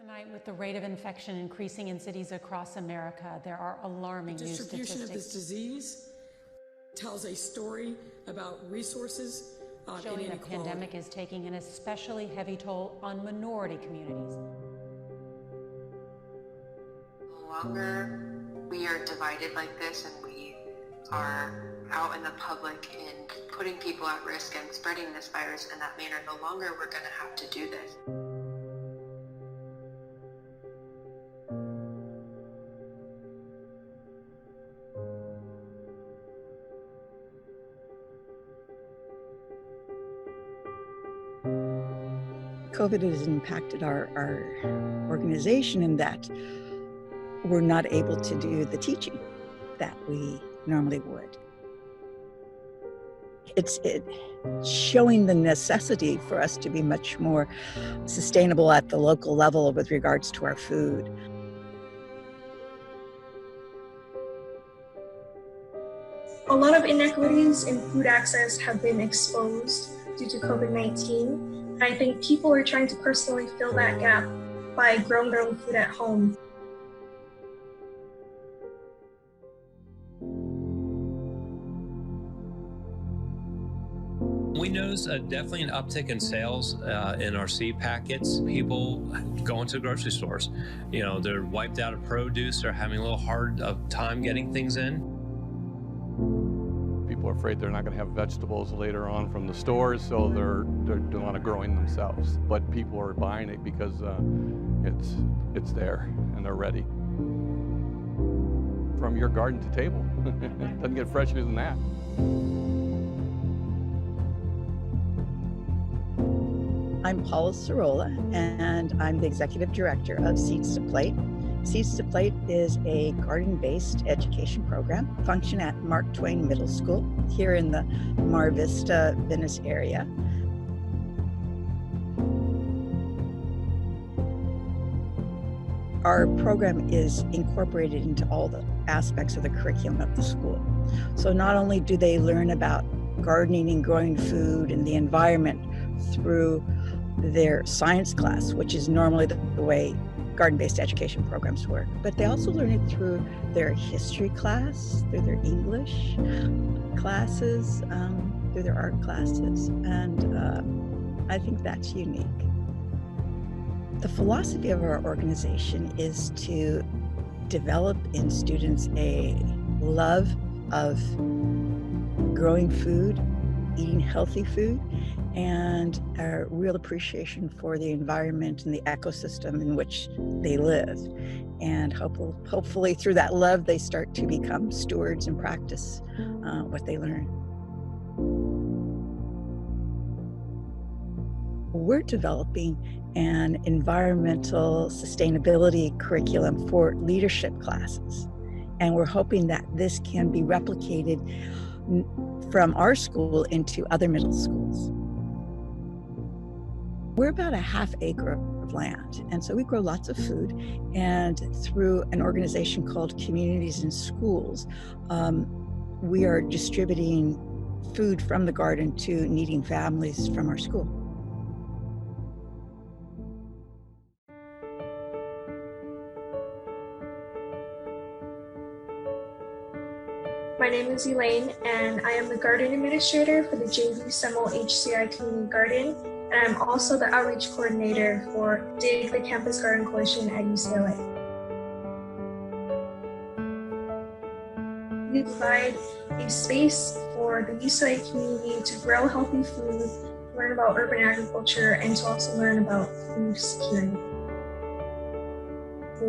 Tonight, with the rate of infection increasing in cities across America, there are alarming new statistics. The distribution of this disease tells a story about resources showing the pandemic is taking an especially heavy toll on minority communities. The longer we are divided like this and we are out in the public and putting people at risk and spreading this virus in that manner, the longer we're going to have to do this. COVID has impacted our organization in that we're not able to do the teaching that we normally would. It's showing the necessity for us to be much more sustainable at the local level with regards to our food. A lot of inequities in food access have been exposed due to COVID-19. And I think people are trying to personally fill that gap by growing their own food at home. We noticed definitely an uptick in sales in our seed packets. People going to grocery stores, you know, they're wiped out of produce, they're having a little hard time getting things in. People are afraid they're not going to have vegetables later on from the stores, so they're want to growing themselves. But people are buying it because it's there and they're ready. From your garden to table. It doesn't get fresher than that. I'm Paula Cirola, and I'm the Executive Director of Seeds to Plate. Seeds to Plate is a garden-based education program, function at Mark Twain Middle School here in the Mar Vista, Venice area. Our program is incorporated into all the aspects of the curriculum of the school. So not only do they learn about gardening and growing food and the environment through their science class, which is normally the way garden-based education programs work, but they also learn it through their history class, through their English classes, through their art classes, and I think that's unique. The philosophy of our organization is to develop in students a love of growing food, eating healthy food, and a real appreciation for the environment and the ecosystem in which they live. And hopefully through that love, they start to become stewards and practice what they learn. We're developing an environmental sustainability curriculum for leadership classes. And we're hoping that this can be replicated from our school into other middle schools. We're about a ½ acre of land, and so we grow lots of food, and through an organization called Communities in Schools, we are distributing food from the garden to needing families from our school. My name is Elaine, and I am the garden administrator for the JV Semel HCI Community Garden, and I'm also the outreach coordinator for DIG, the Campus Garden Coalition at UCLA. We provide a space for the UCLA community to grow healthy food, learn about urban agriculture, and to also learn about food security.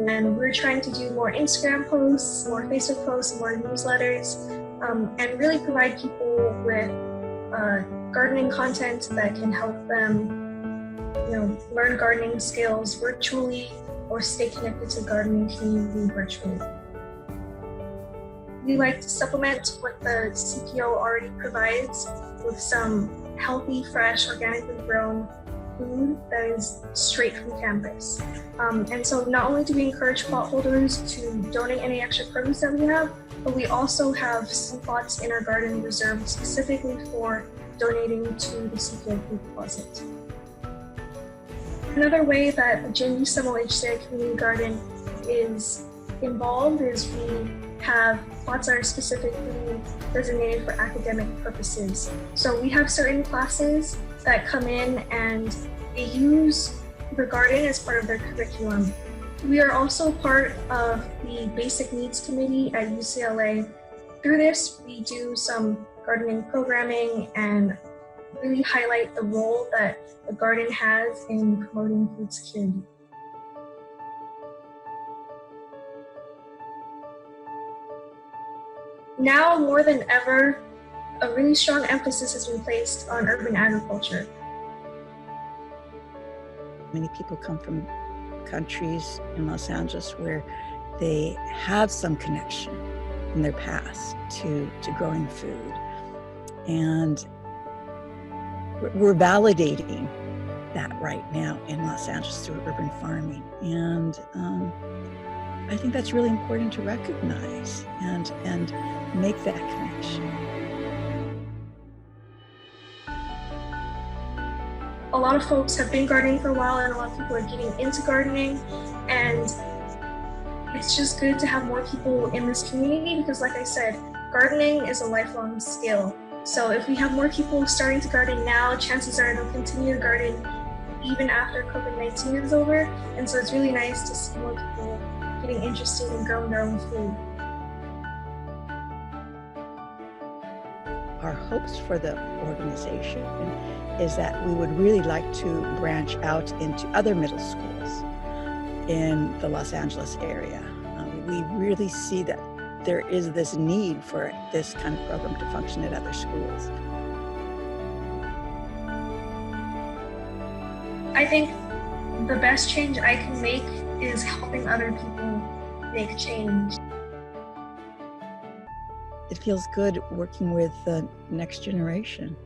And we're trying to do more Instagram posts, more Facebook posts, more newsletters, and really provide people with gardening content that can help them, learn gardening skills virtually or stay connected to the gardening community virtually. We like to supplement what the CPO already provides with some healthy, fresh, organically grown food that is straight from campus. And so not only do we encourage plot holders to donate any extra produce that we have, but we also have some plots in our garden reserved specifically for donating to the CPO food closet. Another way that the Jim Summer HCI Community Garden is involved is we have plots that are specifically designated for academic purposes. So we have certain classes that come in and they use the garden as part of their curriculum. We are also part of the Basic Needs Committee at UCLA. Through this, we do some gardening programming and really highlight the role that the garden has in promoting food security. Now more than ever, a really strong emphasis has been placed on urban agriculture. Many people come from countries in Los Angeles where they have some connection in their past to growing food. And we're validating that right now in Los Angeles through urban farming. And I think that's really important to recognize and make that connection. A lot of folks have been gardening for a while and a lot of people are getting into gardening, and it's just good to have more people in this community because, like I said, gardening is a lifelong skill. So if we have more people starting to garden now, chances are they'll continue to garden even after COVID-19 is over. And so it's really nice to see more people getting interested in growing their own food. Our hopes for the organization is that we would really like to branch out into other middle schools in the Los Angeles area. We really see that there is this need for this kind of program to function at other schools. I think the best change I can make is helping other people make change. It feels good working with the next generation.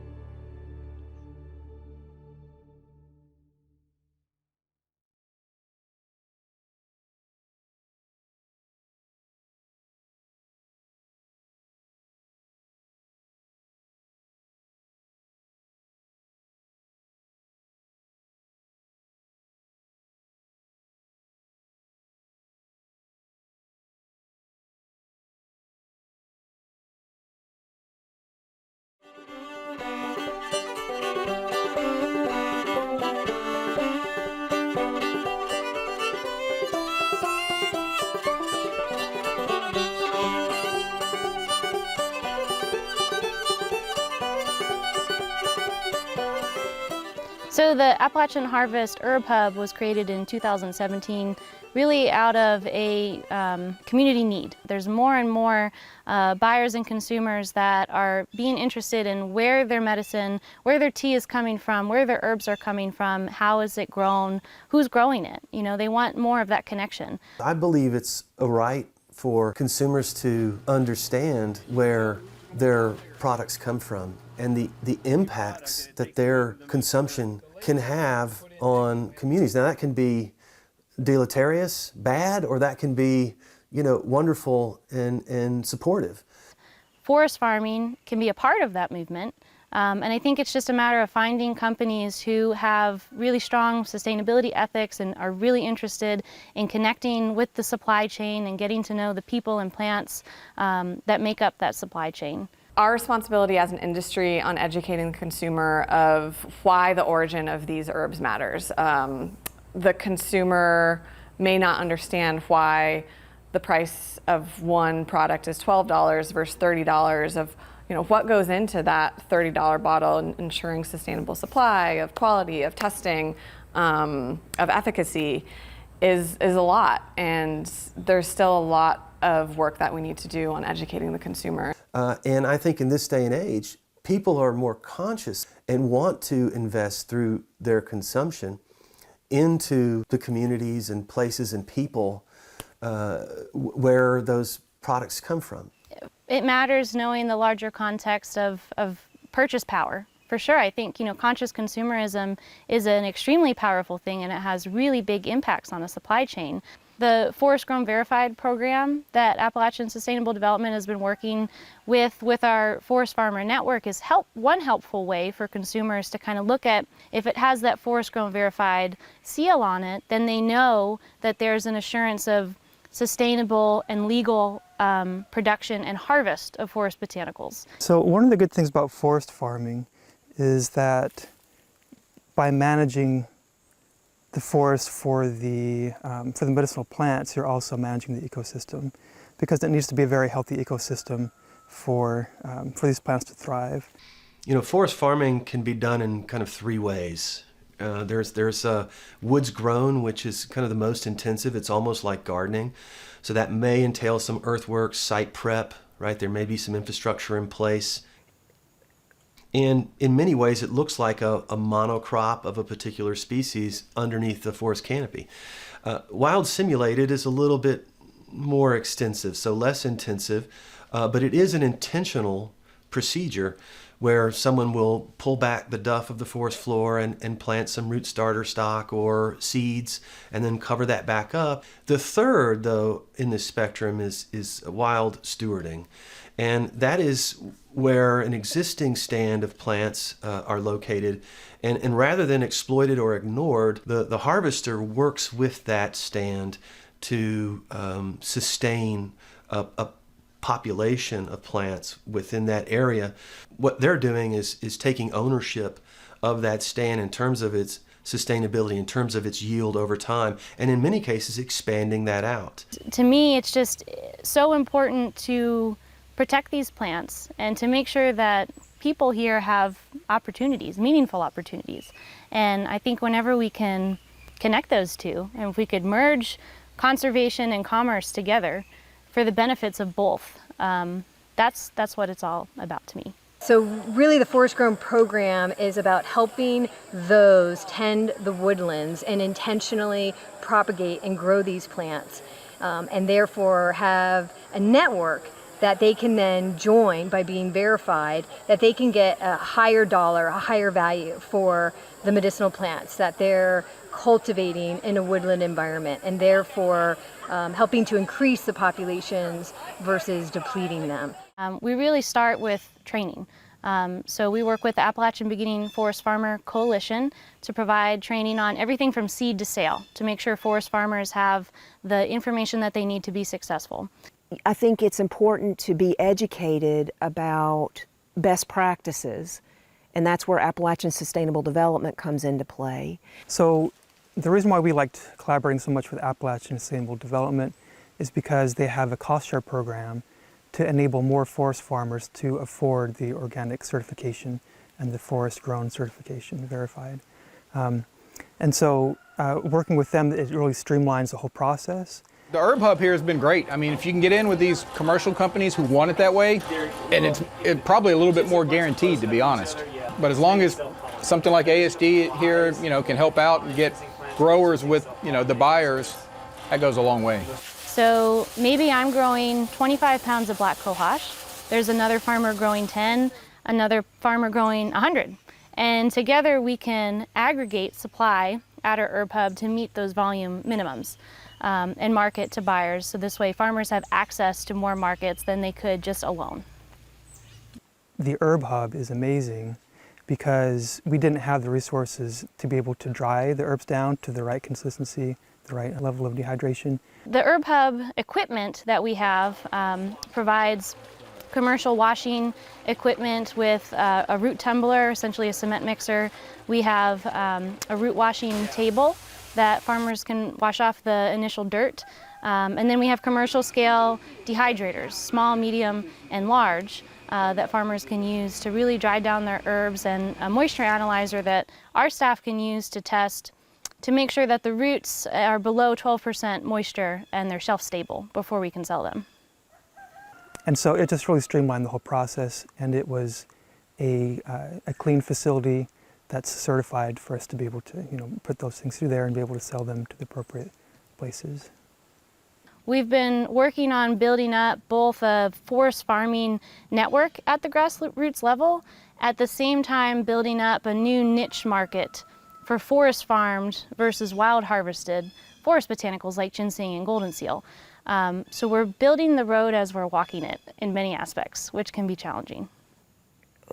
So the Appalachian Harvest Herb Hub was created in 2017 really out of a community need. There's more and more buyers and consumers that are being interested in where their medicine, where their tea is coming from, where their herbs are coming from, how is it grown, who's growing it. You know, they want more of that connection. I believe it's a right for consumers to understand where their products come from and the impacts that their consumption can have on communities. Now that can be deleterious, bad, or that can be, you know, wonderful and supportive. Forest farming can be a part of that movement. And I think it's just a matter of finding companies who have really strong sustainability ethics and are really interested in connecting with the supply chain and getting to know the people and plants that make up that supply chain. Our responsibility as an industry on educating the consumer of why the origin of these herbs matters. The consumer may not understand why the price of one product is $12 versus $30 of, you know, what goes into that $30 bottle and ensuring sustainable supply, of quality, of testing, of efficacy is a lot. And there's still a lot of work that we need to do on educating the consumer. And I think in this day and age, people are more conscious and want to invest through their consumption into the communities and places and people where those products come from. It matters knowing the larger context of purchase power. For sure, I think, you know, conscious consumerism is an extremely powerful thing and it has really big impacts on the supply chain. The Forest Grown Verified program that Appalachian Sustainable Development has been working with our Forest Farmer Network is one helpful way for consumers to kind of look at if it has that Forest Grown Verified seal on it, then they know that there's an assurance of sustainable and legal production and harvest of forest botanicals. So one of the good things about forest farming is that by managing the forest for the medicinal plants, you're also managing the ecosystem, because it needs to be a very healthy ecosystem for these plants to thrive. You know, forest farming can be done in kind of three ways. There's woods grown, which is kind of the most intensive. It's almost like gardening. So that may entail some earthworks, site prep, right? There may be some infrastructure in place. And in many ways, it looks like a monocrop of a particular species underneath the forest canopy. Wild simulated is a little bit more extensive, so less intensive, but it is an intentional procedure where someone will pull back the duff of the forest floor and plant some root starter stock or seeds and then cover that back up. The third, though, in this spectrum is wild stewarding. And that is where an existing stand of plants are located. And rather than exploited or ignored, the harvester works with that stand to sustain a population of plants within that area. What they're doing is taking ownership of that stand in terms of its sustainability, in terms of its yield over time, and in many cases expanding that out. To me, it's just so important to protect these plants and to make sure that people here have opportunities, meaningful opportunities. And I think whenever we can connect those two, and if we could merge conservation and commerce together for the benefits of both, that's what it's all about to me. So really the Forest Grown program is about helping those tend the woodlands and intentionally propagate and grow these plants, and therefore have a network that they can then join by being verified, that they can get a higher dollar, a higher value for the medicinal plants that they're cultivating in a woodland environment, and therefore helping to increase the populations versus depleting them. We really start with training. So we work with the Appalachian Beginning Forest Farmer Coalition to provide training on everything from seed to sale, to make sure forest farmers have the information that they need to be successful. I think it's important to be educated about best practices, and that's where Appalachian Sustainable Development comes into play. So the reason why we liked collaborating so much with Appalachian Sustainable Development is because they have a cost share program to enable more forest farmers to afford the organic certification and the forest grown certification verified. And so working with them, it really streamlines the whole process. The Herb Hub here has been great. I mean, if you can get in with these commercial companies who want it that way, and it's probably a little bit more guaranteed, to be honest. But as long as something like ASD here, can help out and get growers with, the buyers, that goes a long way. So maybe I'm growing 25 pounds of black cohosh. There's another farmer growing 10, another farmer growing 100. And together we can aggregate supply at our Herb Hub to meet those volume minimums. And market to buyers, so this way farmers have access to more markets than they could just alone. The Herb Hub is amazing because we didn't have the resources to be able to dry the herbs down to the right consistency, the right level of dehydration. The Herb Hub equipment that we have provides commercial washing equipment with a root tumbler, essentially a cement mixer. We have a root washing table that farmers can wash off the initial dirt. And then we have commercial scale dehydrators, small, medium, and large, that farmers can use to really dry down their herbs, and a moisture analyzer that our staff can use to test to make sure that the roots are below 12% moisture and they're shelf stable before we can sell them. And so it just really streamlined the whole process, and it was a clean facility that's certified for us to be able to, put those things through there and be able to sell them to the appropriate places. We've been working on building up both a forest farming network at the grassroots level, at the same time building up a new niche market for forest farmed versus wild harvested forest botanicals like ginseng and golden seal. So we're building the road as we're walking it in many aspects, which can be challenging.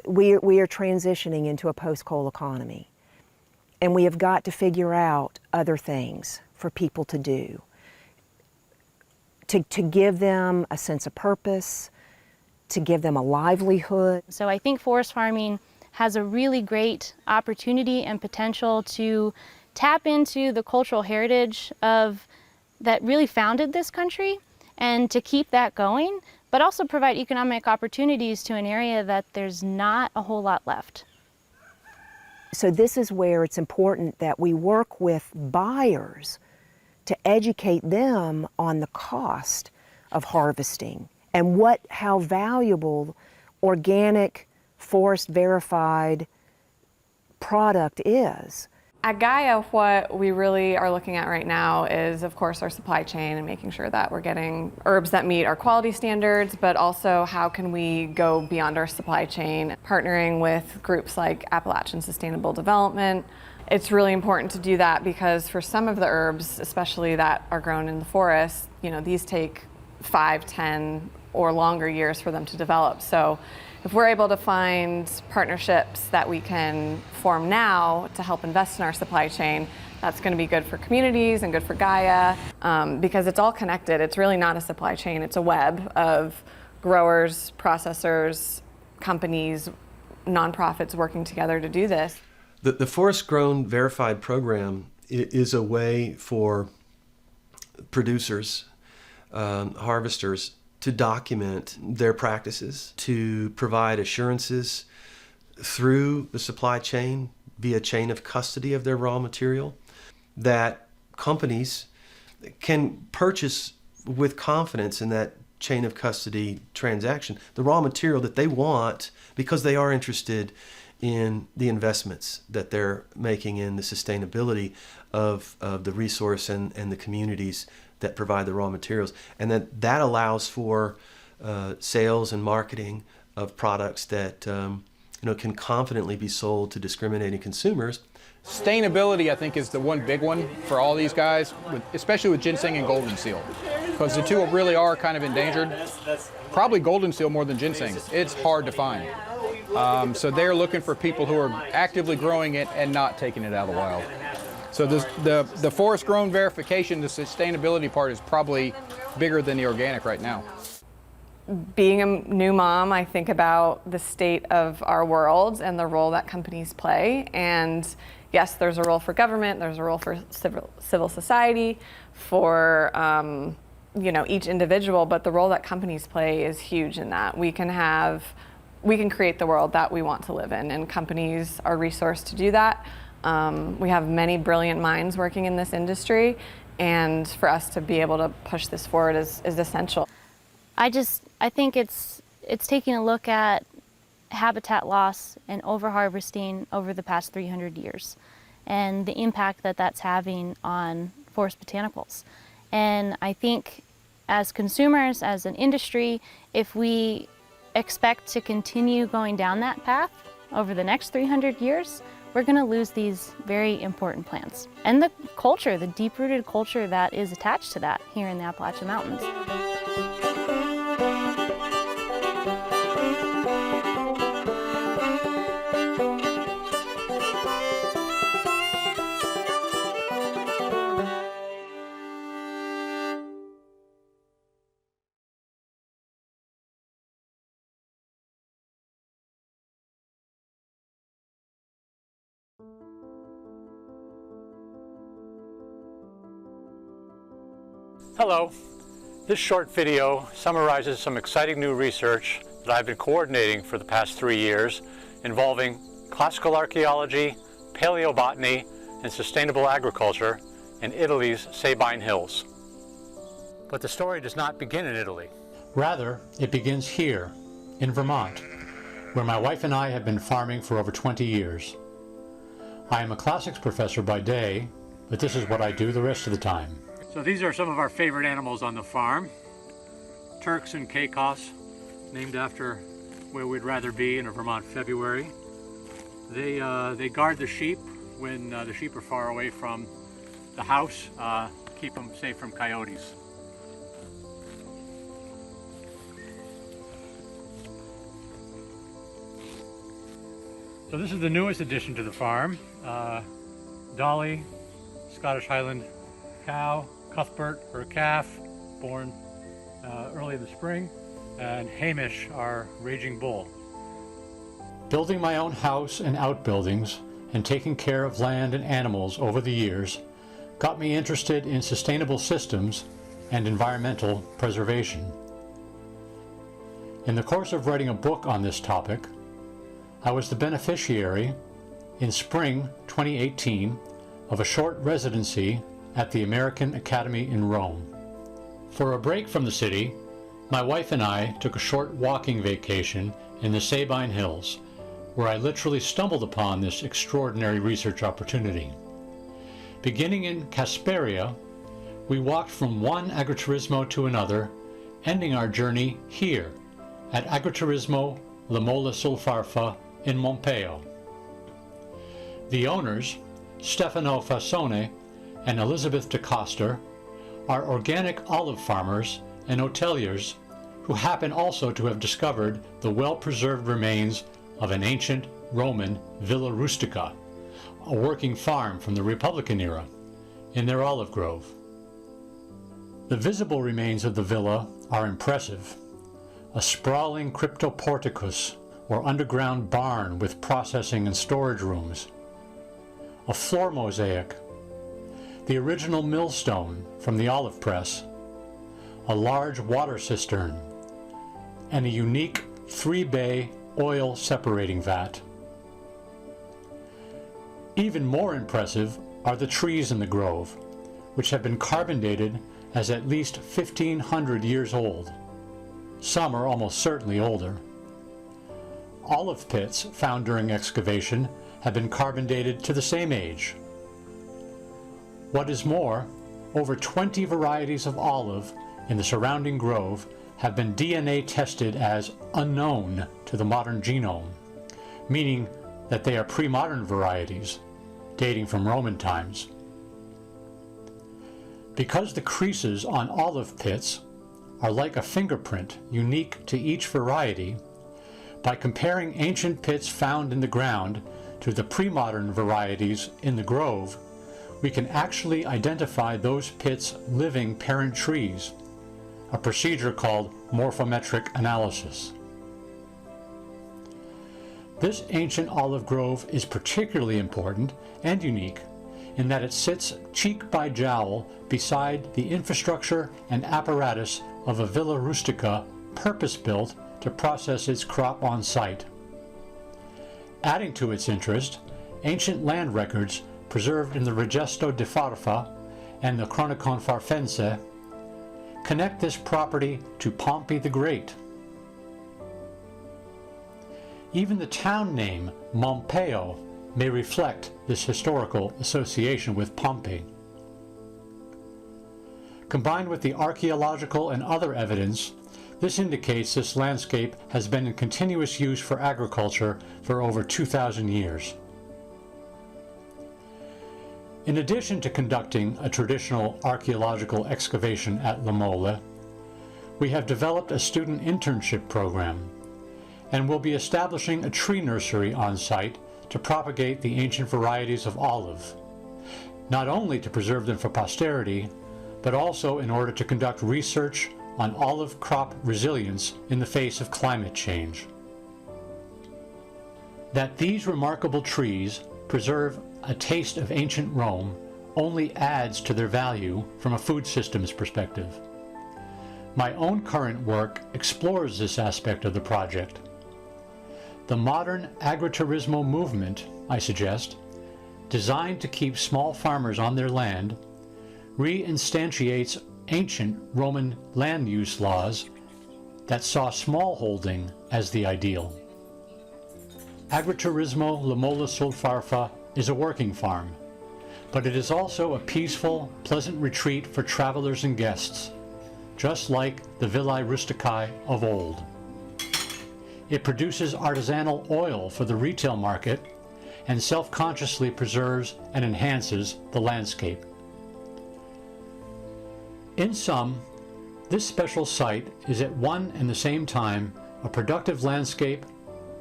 We are transitioning into a post-coal economy, and we have got to figure out other things for people to do, to give them a sense of purpose, to give them a livelihood. So I think forest farming has a really great opportunity and potential to tap into the cultural heritage that really founded this country and to keep that going, but also provide economic opportunities to an area that there's not a whole lot left. So this is where it's important that we work with buyers to educate them on the cost of harvesting and how valuable organic, forest verified product is. At Gaia, what we really are looking at right now is, of course, our supply chain and making sure that we're getting herbs that meet our quality standards, but also how can we go beyond our supply chain, partnering with groups like Appalachian Sustainable Development. It's really important to do that because for some of the herbs, especially that are grown in the forest, these take 5, 10, or longer years for them to develop. So if we're able to find partnerships that we can form now to help invest in our supply chain, that's going to be good for communities and good for Gaia because it's all connected. It's really not a supply chain, it's a web of growers, processors, companies, nonprofits working together to do this. The Forest Grown Verified program is a way for producers, harvesters, to document their practices, to provide assurances through the supply chain via chain of custody of their raw material that companies can purchase with confidence in that chain of custody transaction the raw material that they want because they are interested in the investments that they're making in the sustainability of the resource and the communities that provide the raw materials, and that allows for sales and marketing of products that can confidently be sold to discriminating consumers. Sustainability, I think, is the one big one for all these guys, especially with ginseng and golden seal, because the two really are kind of endangered. Probably golden seal more than ginseng. It's hard to find. So they're looking for people who are actively growing it and not taking it out of the wild. So the forest grown verification, the sustainability part is probably bigger than the organic right now. Being a new mom, I think about the state of our world and the role that companies play. And yes, there's a role for government, there's a role for civil society, for each individual, but the role that companies play is huge in that. We can create the world that we want to live in, and companies are resourced to do that. We have many brilliant minds working in this industry, and for us to be able to push this forward is essential. I think it's taking a look at habitat loss and overharvesting over the past 300 years and the impact that that's having on forest botanicals. And I think as consumers, as an industry, if we expect to continue going down that path over the next 300 years, we're going to lose these very important plants. And the culture, the deep-rooted culture that is attached to that here in the Appalachian Mountains. Hello. This short video summarizes some exciting new research that I've been coordinating for the past 3 years involving classical archaeology, paleobotany, and sustainable agriculture in Italy's Sabine Hills. But the story does not begin in Italy. Rather, it begins here, in Vermont, where my wife and I have been farming for over 20 years. I am a classics professor by day, but this is what I do the rest of the time. So these are some of our favorite animals on the farm. Turks and Caicos, named after where we'd rather be in a Vermont February. They guard the sheep when the sheep are far away from the house, keep them safe from coyotes. So this is the newest addition to the farm. Dolly, Scottish Highland cow, Cuthbert, her calf, born early in the spring, and Hamish, our raging bull. Building my own house and outbuildings and taking care of land and animals over the years got me interested in sustainable systems and environmental preservation. In the course of writing a book on this topic, I was the beneficiary in spring 2018 of a short residency at the American Academy in Rome. For a break from the city, my wife and I took a short walking vacation in the Sabine Hills, where I literally stumbled upon this extraordinary research opportunity. Beginning in Casperia, we walked from one agriturismo to another, ending our journey here at Agriturismo La Mola sul Farfa in Montpeo. The owners, Stefano Fassone and Elizabeth de Coster, are organic olive farmers and hoteliers who happen also to have discovered the well-preserved remains of an ancient Roman villa rustica, a working farm from the Republican era, in their olive grove. The visible remains of the villa are impressive. A sprawling cryptoporticus, or underground barn with processing and storage rooms. A floor mosaic. The original millstone from the olive press. A large water cistern. And a unique 3-bay oil separating vat. Even more impressive are the trees in the grove, which have been carbon dated as at least 1,500 years old. Some are almost certainly older. Olive pits found during excavation have been carbon dated to the same age. What is more, over 20 varieties of olive in the surrounding grove have been DNA tested as unknown to the modern genome, meaning that they are pre-modern varieties, dating from Roman times. Because the creases on olive pits are like a fingerprint unique to each variety, by comparing ancient pits found in the ground to the pre-modern varieties in the grove, we can actually identify those pits' living parent trees, a procedure called morphometric analysis. This ancient olive grove is particularly important and unique in that it sits cheek by jowl beside the infrastructure and apparatus of a villa rustica purpose-built to process its crop on site. Adding to its interest, ancient land records preserved in the Regesto di Farfa and the Chronicon Farfense connect this property to Pompey the Great. Even the town name, Montpeo, may reflect this historical association with Pompey. Combined with the archaeological and other evidence, this indicates this landscape has been in continuous use for agriculture for over 2,000 years. In addition to conducting a traditional archaeological excavation at La Mole, we have developed a student internship program and will be establishing a tree nursery on site to propagate the ancient varieties of olive, not only to preserve them for posterity, but also in order to conduct research on olive crop resilience in the face of climate change. That these remarkable trees preserve a taste of ancient Rome only adds to their value from a food systems perspective. My own current work explores this aspect of the project. The modern agriturismo movement, I suggest, designed to keep small farmers on their land, reinstantiates ancient Roman land use laws that saw smallholding as the ideal. Agriturismo La Mola sul Farfa is a working farm, but it is also a peaceful, pleasant retreat for travelers and guests, just like the Villae Rusticae of old. It produces artisanal oil for the retail market and self-consciously preserves and enhances the landscape. In sum, this special site is at one and the same time a productive landscape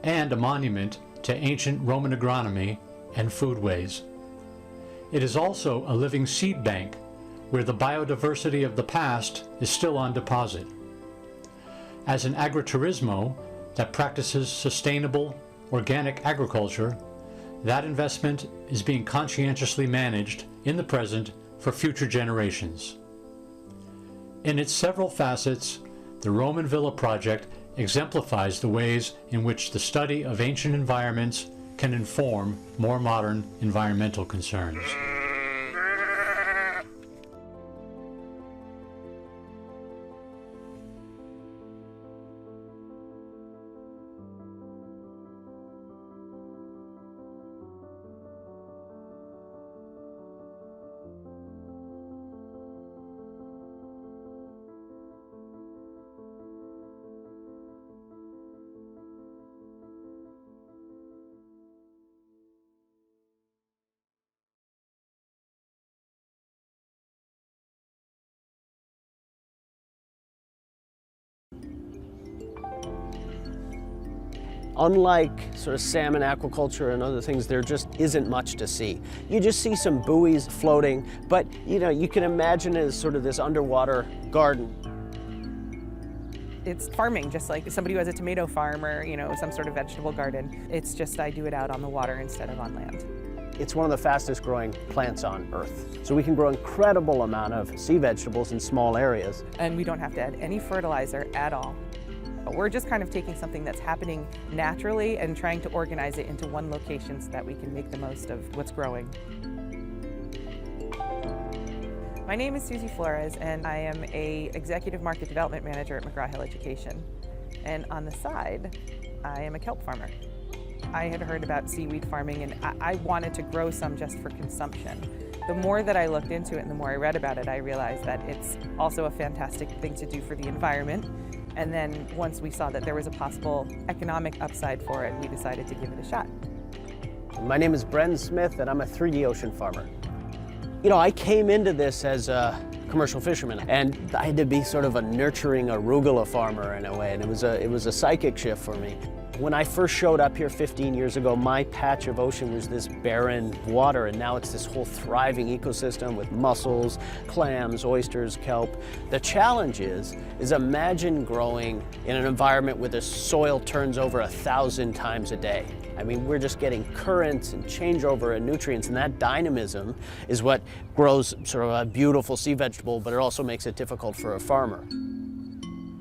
and a monument to ancient Roman agronomy and foodways. It is also a living seed bank where the biodiversity of the past is still on deposit. As an agriturismo that practices sustainable, organic agriculture, that investment is being conscientiously managed in the present for future generations. In its several facets, the Roman Villa project exemplifies the ways in which the study of ancient environments can inform more modern environmental concerns. Unlike sort of salmon aquaculture and other things, there just isn't much to see. You just see some buoys floating, but you can imagine it as sort of this underwater garden. It's farming, just like somebody who has a tomato farm or some sort of vegetable garden. It's just I do it out on the water instead of on land. It's one of the fastest growing plants on Earth. So we can grow incredible amount of sea vegetables in small areas. And we don't have to add any fertilizer at all. We're just kind of taking something that's happening naturally and trying to organize it into one location so that we can make the most of what's growing. My name is Susie Flores, and I am an Executive Market Development Manager at McGraw-Hill Education. And on the side, I am a kelp farmer. I had heard about seaweed farming, and I wanted to grow some just for consumption. The more that I looked into it and the more I read about it, I realized that it's also a fantastic thing to do for the environment. And then once we saw that there was a possible economic upside for it, we decided to give it a shot. My name is Bren Smith, and I'm a 3D ocean farmer. I came into this as a commercial fisherman, and I had to be sort of a nurturing arugula farmer in a way, and it was a psychic shift for me. When I first showed up here 15 years ago, my patch of ocean was this barren water, and now it's this whole thriving ecosystem with mussels, clams, oysters, kelp. The challenge is imagine growing in an environment where the soil turns over 1,000 times a day. I mean, we're just getting currents and changeover and nutrients, and that dynamism is what grows sort of a beautiful sea vegetable, but it also makes it difficult for a farmer.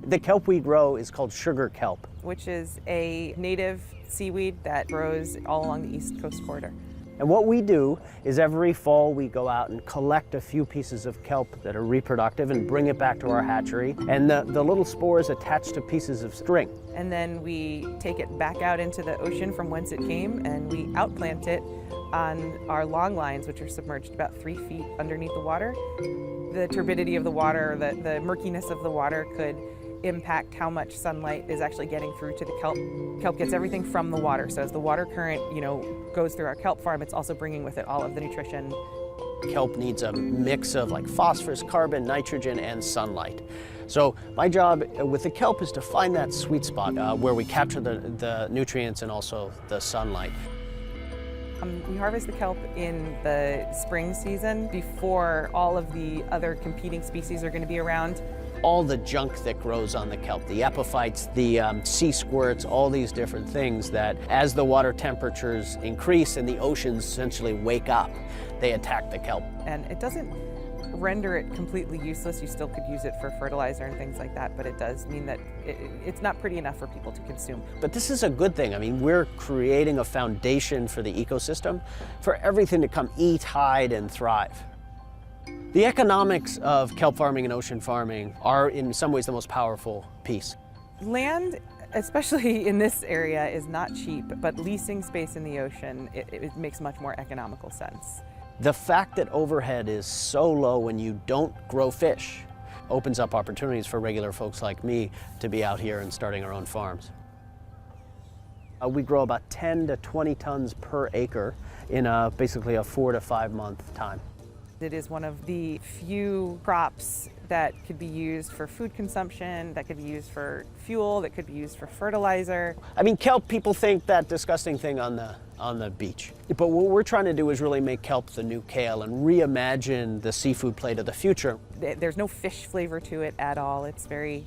The kelp we grow is called sugar kelp, which is a native seaweed that grows all along the East Coast corridor. And what we do is every fall we go out and collect a few pieces of kelp that are reproductive and bring it back to our hatchery. And the little spores attach to pieces of string. And then we take it back out into the ocean from whence it came, and we outplant it on our long lines, which are submerged about 3 feet underneath the water. The turbidity of the water, the murkiness of the water could impact how much sunlight is actually getting through to the kelp. Kelp gets everything from the water, so as the water current, goes through our kelp farm, it's also bringing with it all of the nutrition. Kelp needs a mix of like phosphorus, carbon, nitrogen, and sunlight. So my job with the kelp is to find that sweet spot where we capture the nutrients and also the sunlight. We harvest the kelp in the spring season before all of the other competing species are going to be around. All the junk that grows on the kelp, the epiphytes, the sea squirts, all these different things that as the water temperatures increase and the oceans essentially wake up, they attack the kelp. And it doesn't render it completely useless. You still could use it for fertilizer and things like that, but it does mean that it's not pretty enough for people to consume. But this is a good thing. I mean, we're creating a foundation for the ecosystem for everything to come eat, hide, and thrive. The economics of kelp farming and ocean farming are in some ways the most powerful piece. Land, especially in this area, is not cheap, but leasing space in the ocean, it makes much more economical sense. The fact that overhead is so low when you don't grow fish opens up opportunities for regular folks like me to be out here and starting our own farms. We grow about 10 to 20 tons per acre in basically a 4 to 5 month time. It is one of the few crops that could be used for food consumption, that could be used for fuel, that could be used for fertilizer. I mean, kelp, people think that disgusting thing on the beach. But what we're trying to do is really make kelp the new kale and reimagine the seafood plate of the future. There's no fish flavor to it at all. It's very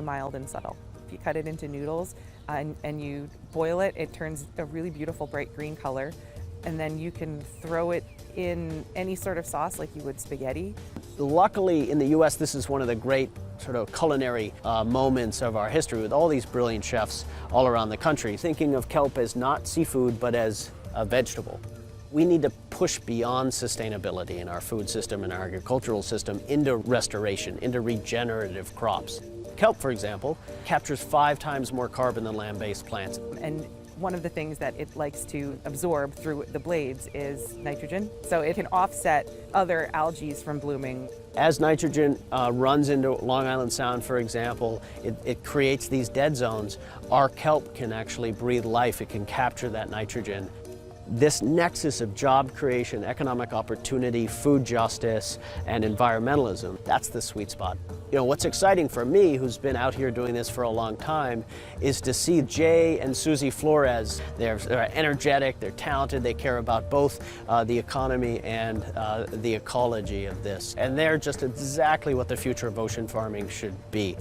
mild and subtle. If you cut it into noodles and you boil it, it turns a really beautiful bright green color. And then you can throw it in any sort of sauce like you would spaghetti. Luckily, in the US, this is one of the great sort of culinary moments of our history, with all these brilliant chefs all around the country thinking of kelp as not seafood, but as a vegetable. We need to push beyond sustainability in our food system and our agricultural system into restoration, into regenerative crops. Kelp, for example, captures 5 times more carbon than land-based plants. And one of the things that it likes to absorb through the blades is nitrogen, so it can offset other algae from blooming. As nitrogen runs into Long Island Sound, for example, it creates these dead zones. Our kelp can actually breathe life. It can capture that nitrogen. This nexus of job creation, economic opportunity, food justice, and environmentalism, that's the sweet spot. You know, what's exciting for me, who's been out here doing this for a long time, is to see Jay and Susie Flores. They're energetic, they're talented, they care about both the economy and the ecology of this. And they're just exactly what the future of ocean farming should be.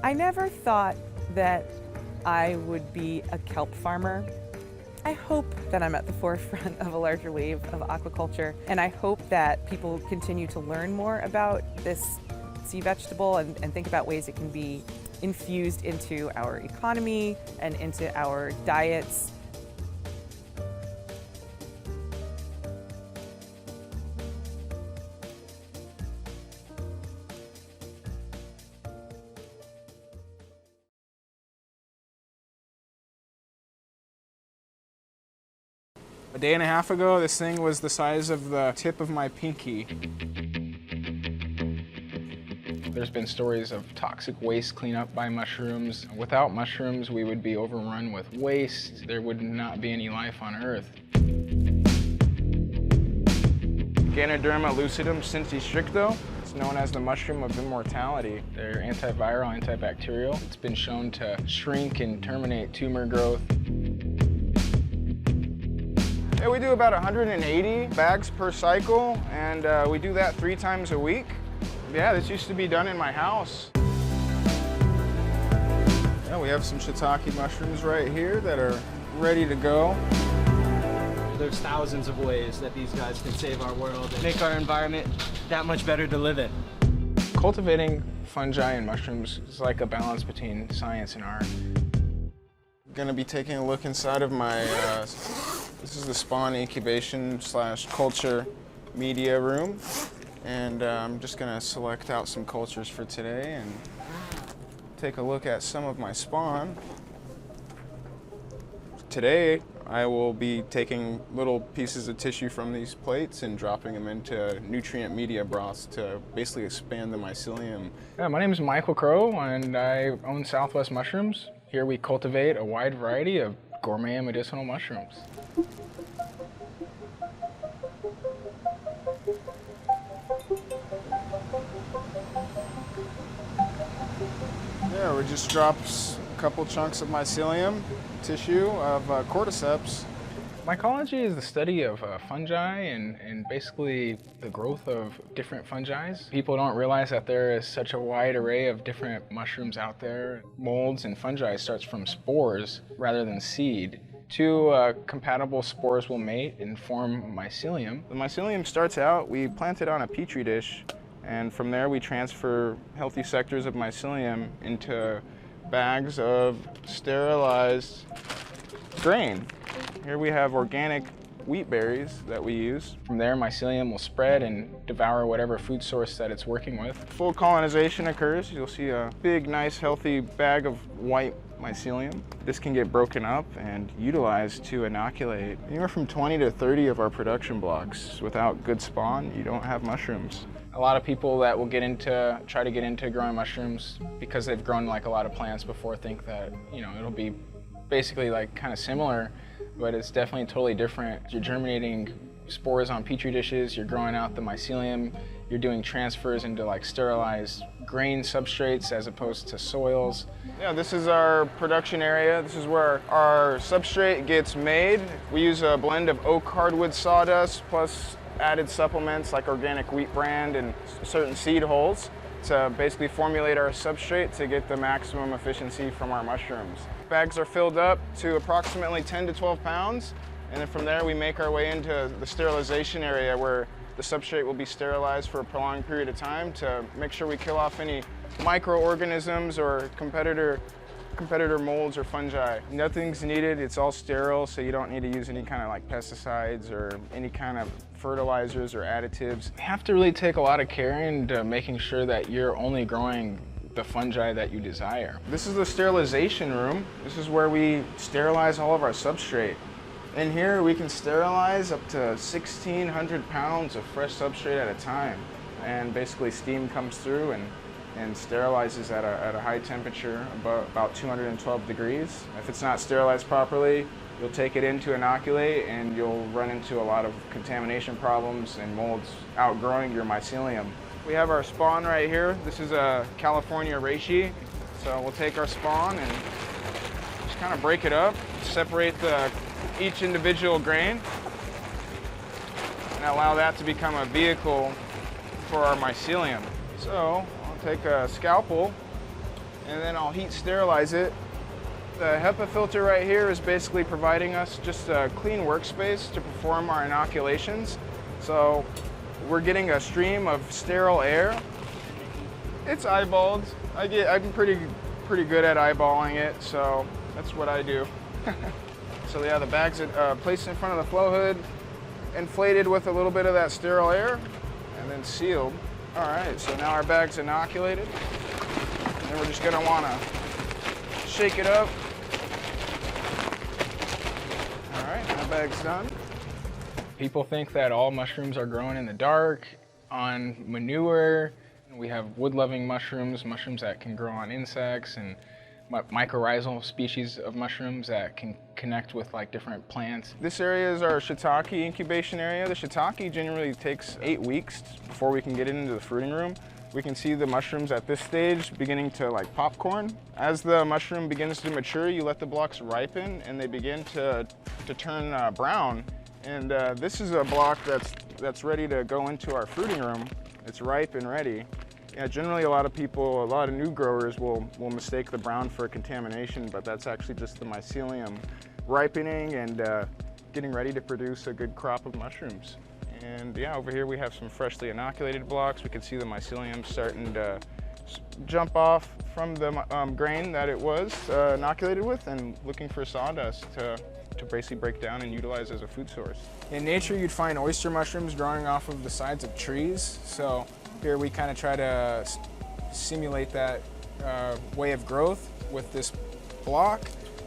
I never thought that I would be a kelp farmer. I hope that I'm at the forefront of a larger wave of aquaculture, and I hope that people continue to learn more about this sea vegetable and think about ways it can be infused into our economy and into our diets. A day and a half ago, this thing was the size of the tip of my pinky. There's been stories of toxic waste cleanup by mushrooms. Without mushrooms, we would be overrun with waste. There would not be any life on Earth. Ganoderma lucidum cinti stricto. It's known as the mushroom of immortality. They're antiviral, antibacterial. It's been shown to shrink and terminate tumor growth. Yeah, we do about 180 bags per cycle, and we do that 3 times a week. Yeah, this used to be done in my house. Yeah, we have some shiitake mushrooms right here that are ready to go. There's thousands of ways that these guys can save our world and make our environment that much better to live in. Cultivating fungi and mushrooms is like a balance between science and art. I'm gonna be taking a look inside of my this is the spawn incubation / culture media room, and I'm just gonna select out some cultures for today and take a look at some of my spawn. Today, I will be taking little pieces of tissue from these plates and dropping them into nutrient media broths to basically expand the mycelium. Yeah, my name is Michael Crow, and I own Southwest Mushrooms. Here we cultivate a wide variety of gourmet and medicinal mushrooms. Yeah, we just dropped a couple chunks of mycelium tissue of cordyceps. Mycology is the study of fungi and basically the growth of different fungi. People don't realize that there is such a wide array of different mushrooms out there. Molds and fungi starts from spores rather than seed. 2 compatible spores will mate and form mycelium. The mycelium starts out, we plant it on a petri dish, and from there we transfer healthy sectors of mycelium into bags of sterilized grain. Here we have organic wheat berries that we use. From there, mycelium will spread and devour whatever food source that it's working with. Full colonization occurs. You'll see a big, nice, healthy bag of white mycelium. This can get broken up and utilized to inoculate anywhere from 20 to 30 of our production blocks. Without good spawn, you don't have mushrooms. A lot of people that will try to get into growing mushrooms because they've grown like a lot of plants before think that, you know, it'll be basically like kind of similar, but it's definitely totally different. You're germinating spores on petri dishes, you're growing out the mycelium, you're doing transfers into like sterilized grain substrates as opposed to soils. Yeah, this is our production area. This is where our substrate gets made. We use a blend of oak hardwood sawdust plus added supplements like organic wheat bran and certain seed hulls to basically formulate our substrate to get the maximum efficiency from our mushrooms. Bags are filled up to approximately 10 to 12 pounds, and then from there we make our way into the sterilization area where the substrate will be sterilized for a prolonged period of time to make sure we kill off any microorganisms or competitor molds or fungi. Nothing's needed, it's all sterile, so you don't need to use any kind of like pesticides or any kind of fertilizers or additives. You have to really take a lot of care into making sure that you're only growing the fungi that you desire. This is the sterilization room. This is where we sterilize all of our substrate. In here we can sterilize up to 1,600 pounds of fresh substrate at a time, and basically steam comes through and sterilizes at a high temperature, about 212 degrees. If it's not sterilized properly, you'll take it in to inoculate and you'll run into a lot of contamination problems and molds outgrowing your mycelium. We have our spawn right here. This is a California reishi. So we'll take our spawn and just kind of break it up, separate each individual grain, and allow that to become a vehicle for our mycelium. So I'll take a scalpel and then I'll heat sterilize it. The HEPA filter right here is basically providing us just a clean workspace to perform our inoculations. So we're getting a stream of sterile air. It's eyeballed. I'm pretty good at eyeballing it, so that's what I do. So yeah, the bag's placed in front of the flow hood, inflated with a little bit of that sterile air, and then sealed. All right, so now our bag's inoculated. And then we're just gonna wanna shake it up. All right, my bag's done. People think that all mushrooms are growing in the dark, on manure. We have wood-loving mushrooms, mushrooms that can grow on insects, and mycorrhizal species of mushrooms that can connect with like different plants. This area is our shiitake incubation area. The shiitake generally takes 8 weeks before we can get it into the fruiting room. We can see the mushrooms at this stage beginning to like popcorn. As the mushroom begins to mature, you let the blocks ripen and they begin to turn brown. And this is a block that's ready to go into our fruiting room. It's ripe and ready. Yeah, generally a lot of new growers will mistake the brown for contamination, but that's actually just the mycelium ripening and getting ready to produce a good crop of mushrooms. And yeah, over here we have some freshly inoculated blocks. We can see the mycelium starting to jump off from the grain that it was inoculated with and looking for sawdust to basically break down and utilize as a food source. In nature, you'd find oyster mushrooms growing off of the sides of trees. So here we kind of try to simulate that way of growth with this block.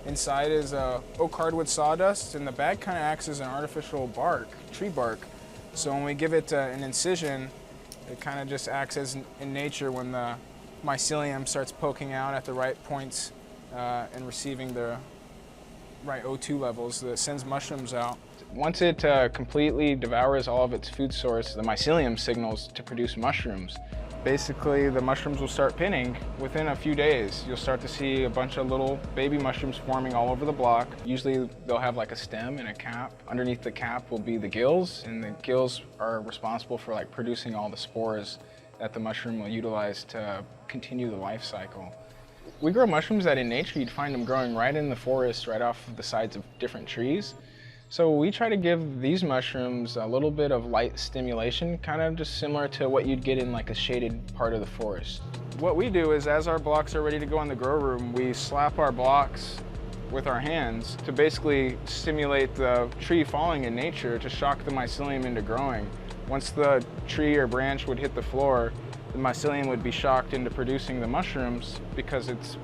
Inside is oak hardwood sawdust, and the bag kind of acts as an artificial bark, tree bark. So when we give it an incision, it kind of just acts as in nature when the mycelium starts poking out at the right points and receiving the right O2 levels that sends mushrooms out. Once it completely devours all of its food source, the mycelium signals to produce mushrooms. Basically, the mushrooms will start pinning within a few days. You'll start to see a bunch of little baby mushrooms forming all over the block. Usually they'll have like a stem and a cap. Underneath the cap will be the gills, and the gills are responsible for like producing all the spores that the mushroom will utilize to continue the life cycle. We grow mushrooms that in nature you'd find them growing right in the forest, right off of the sides of different trees. So we try to give these mushrooms a little bit of light stimulation, kind of just similar to what you'd get in like a shaded part of the forest. What we do is as our blocks are ready to go in the grow room, we slap our blocks with our hands to basically stimulate the tree falling in nature to shock the mycelium into growing. Once the tree or branch would hit the floor, the mycelium would be shocked into producing the mushrooms because it's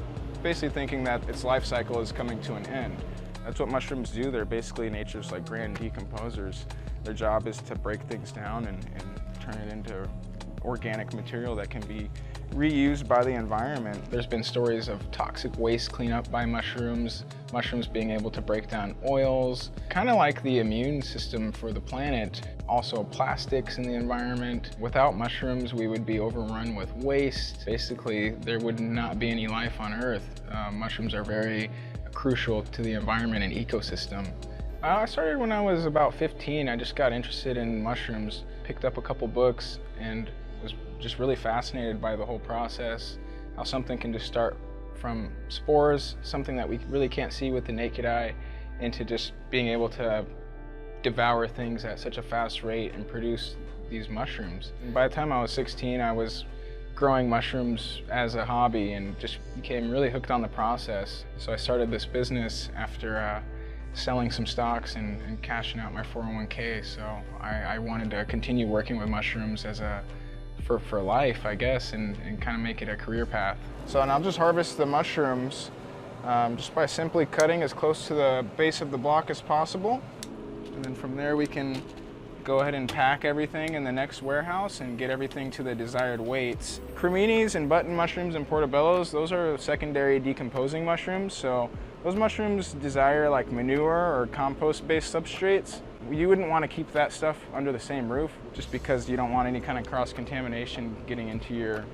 basically thinking that its life cycle is coming to an end. That's what mushrooms do. They're basically nature's like grand decomposers. Their job is to break things down and turn it into organic material that can be reused by the environment. There's been stories of toxic waste cleanup by mushrooms, mushrooms being able to break down oils, kind of like the immune system for the planet. Also plastics in the environment. Without mushrooms, we would be overrun with waste. Basically, there would not be any life on Earth. Mushrooms are very crucial to the environment and ecosystem. I started when I was about 15. I just got interested in mushrooms, picked up a couple books, and was just really fascinated by the whole process, how something can just start from spores, something that we really can't see with the naked eye, into just being able to devour things at such a fast rate and produce these mushrooms. And by the time I was 16, I was growing mushrooms as a hobby and just became really hooked on the process. So I started this business after selling some stocks and cashing out my 401k. So I wanted to continue working with mushrooms as for life, I guess, and kind of make it a career path. So and I'll just harvest the mushrooms just by simply cutting as close to the base of the block as possible. And then from there we can go ahead and pack everything in the next warehouse and get everything to the desired weights. Creminis and button mushrooms and portobellos, those are secondary decomposing mushrooms. So those mushrooms desire like manure or compost-based substrates. You wouldn't want to keep that stuff under the same roof just because you don't want any kind of cross-contamination getting into your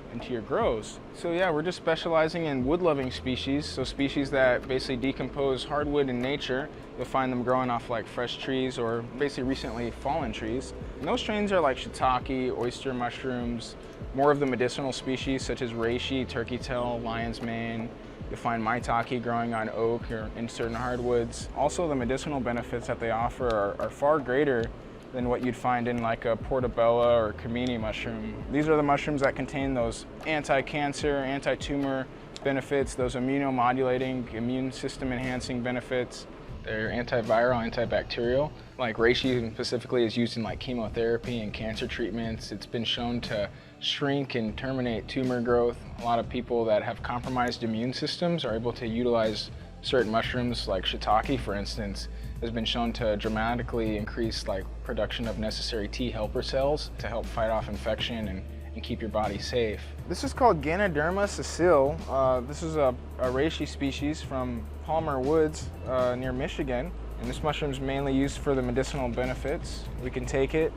grows. So yeah, we're just specializing in wood-loving species, so species that basically decompose hardwood in nature. You'll find them growing off like fresh trees or basically recently fallen trees. And those strains are like shiitake, oyster mushrooms, more of the medicinal species such as reishi, turkey tail, lion's mane. You'll find maitake growing on oak or in certain hardwoods. Also, the medicinal benefits that they offer are far greater than what you'd find in like a portobello or cremini mushroom. These are the mushrooms that contain those anti-cancer, anti-tumor benefits, those immunomodulating, immune system enhancing benefits. They're antiviral, antibacterial. Like reishi specifically is used in like chemotherapy and cancer treatments. It's been shown to shrink and terminate tumor growth. A lot of people that have compromised immune systems are able to utilize certain mushrooms, like shiitake for instance, has been shown to dramatically increase like production of necessary T helper cells to help fight off infection and keep your body safe. This is called Ganoderma sicile. This is a reishi species from Palmer Woods near Michigan. And this mushroom is mainly used for the medicinal benefits. We can take it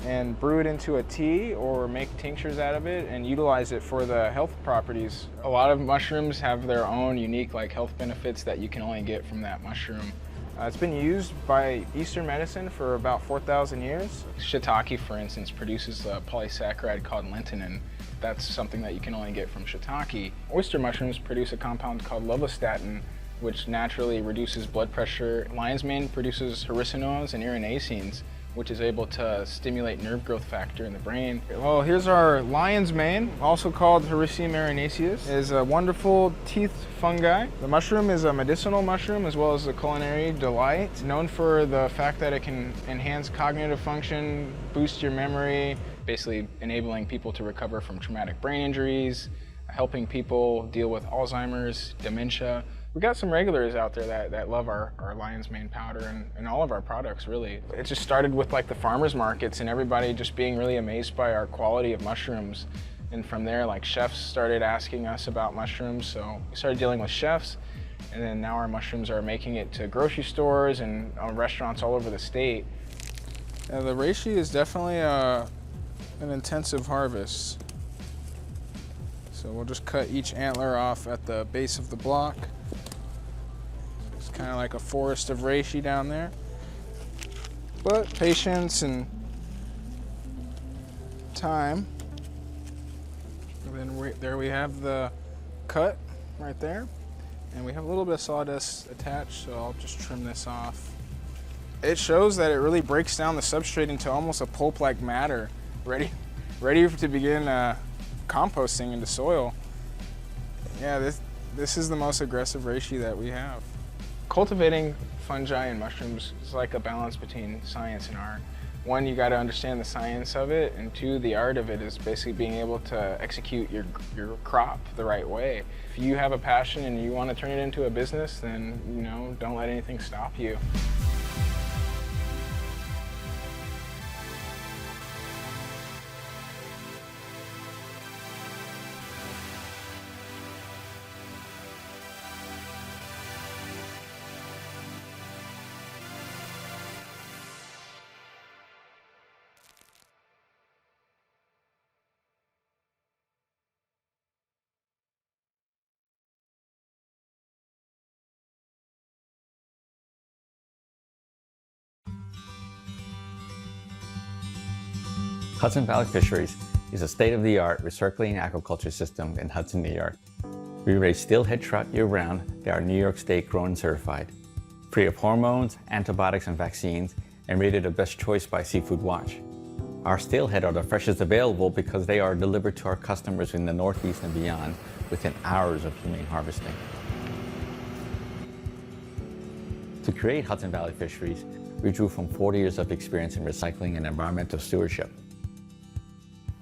and brew it into a tea or make tinctures out of it and utilize it for the health properties. A lot of mushrooms have their own unique like health benefits that you can only get from that mushroom. It's been used by Eastern medicine for about 4,000 years. Shiitake, for instance, produces a polysaccharide called lentinin. That's something that you can only get from shiitake. Oyster mushrooms produce a compound called lovastatin, which naturally reduces blood pressure. Lion's mane produces hericenoids and erinacines, which is able to stimulate nerve growth factor in the brain. Well, here's our lion's mane, also called Hericium erinaceus. It is a wonderful teeth fungi. The mushroom is a medicinal mushroom as well as a culinary delight. It's known for the fact that it can enhance cognitive function, boost your memory, basically enabling people to recover from traumatic brain injuries, helping people deal with Alzheimer's, dementia. We got some regulars out there that love our lion's mane powder and all of our products, really. It just started with like the farmers markets and everybody just being really amazed by our quality of mushrooms. And from there, like chefs started asking us about mushrooms, so we started dealing with chefs. And then now our mushrooms are making it to grocery stores and restaurants all over the state. The reishi is definitely an intensive harvest. So we'll just cut each antler off at the base of the block. It's kind of like a forest of reishi down there. But patience and time. And then there we have the cut right there. And we have a little bit of sawdust attached, so I'll just trim this off. It shows that it really breaks down the substrate into almost a pulp-like matter, ready to begin composting into soil. Yeah, this is the most aggressive reishi that we have. Cultivating fungi and mushrooms is like a balance between science and art. One, you got to understand the science of it, and two, the art of it is basically being able to execute your crop the right way. If you have a passion and you want to turn it into a business, then don't let anything stop you. Hudson Valley Fisheries is a state-of-the-art recirculating aquaculture system in Hudson, New York. We raise steelhead trout year-round. They are New York State grown and certified, free of hormones, antibiotics, and vaccines, and rated a best choice by Seafood Watch. Our steelhead are the freshest available because they are delivered to our customers in the Northeast and beyond within hours of humane harvesting. To create Hudson Valley Fisheries, we drew from 40 years of experience in recycling and environmental stewardship.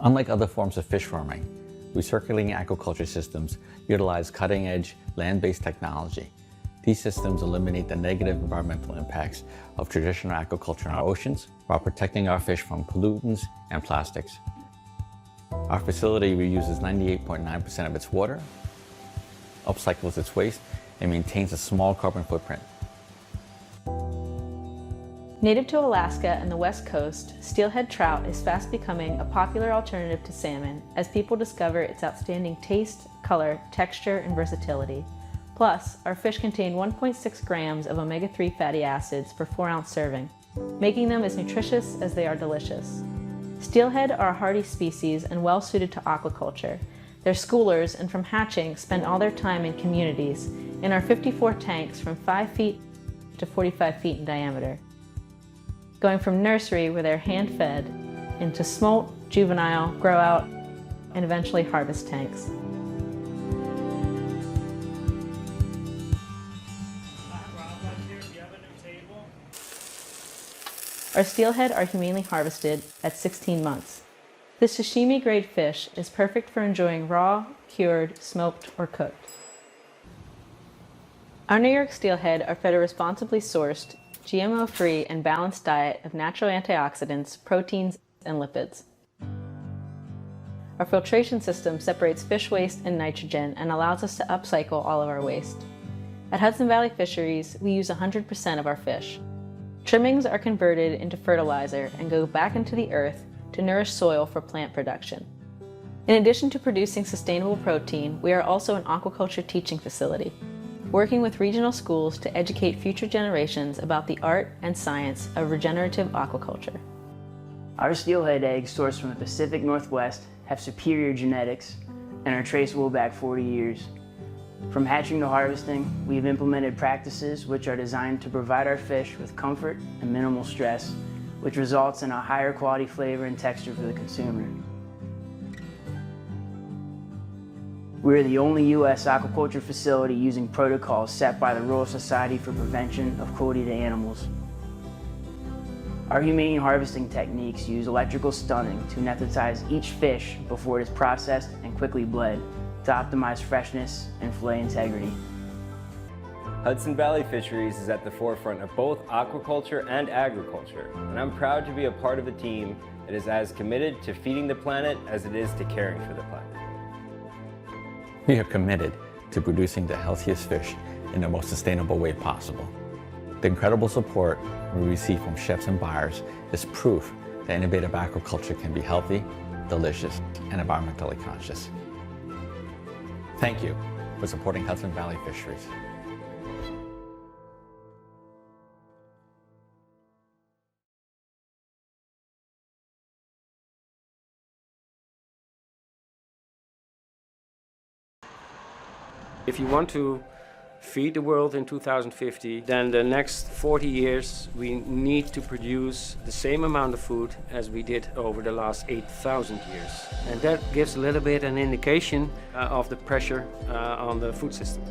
Unlike other forms of fish farming, recirculating aquaculture systems utilize cutting-edge, land-based technology. These systems eliminate the negative environmental impacts of traditional aquaculture in our oceans while protecting our fish from pollutants and plastics. Our facility reuses 98.9% of its water, upcycles its waste, and maintains a small carbon footprint. Native to Alaska and the West Coast, steelhead trout is fast becoming a popular alternative to salmon as people discover its outstanding taste, color, texture, and versatility. Plus, our fish contain 1.6 grams of omega-3 fatty acids per 4-ounce serving, making them as nutritious as they are delicious. Steelhead are a hardy species and well suited to aquaculture. They're schoolers and from hatching spend all their time in communities in our 54 tanks from 5 feet to 45 feet in diameter, going from nursery where they're hand-fed into smolt, juvenile, grow-out, and eventually harvest tanks. Our steelhead are humanely harvested at 16 months. This sashimi-grade fish is perfect for enjoying raw, cured, smoked, or cooked. Our New York steelhead are fed a responsibly sourced, GMO-free, and balanced diet of natural antioxidants, proteins, and lipids. Our filtration system separates fish waste and nitrogen and allows us to upcycle all of our waste. At Hudson Valley Fisheries, we use 100% of our fish. Trimmings are converted into fertilizer and go back into the earth to nourish soil for plant production. In addition to producing sustainable protein, we are also an aquaculture teaching facility, working with regional schools to educate future generations about the art and science of regenerative aquaculture. Our steelhead eggs sourced from the Pacific Northwest have superior genetics and are traceable back 40 years. From hatching to harvesting, we've implemented practices which are designed to provide our fish with comfort and minimal stress, which results in a higher quality flavor and texture for the consumer. We're the only U.S. aquaculture facility using protocols set by the Royal Society for Prevention of Cruelty to Animals. Our humane harvesting techniques use electrical stunning to anesthetize each fish before it is processed and quickly bled to optimize freshness and fillet integrity. Hudson Valley Fisheries is at the forefront of both aquaculture and agriculture, and I'm proud to be a part of a team that is as committed to feeding the planet as it is to caring for the planet. We are committed to producing the healthiest fish in the most sustainable way possible. The incredible support we receive from chefs and buyers is proof that innovative aquaculture can be healthy, delicious, and environmentally conscious. Thank you for supporting Hudson Valley Fisheries. If you want to feed the world in 2050, then the next 40 years we need to produce the same amount of food as we did over the last 8,000 years. And that gives a little bit an indication of the pressure on the food system.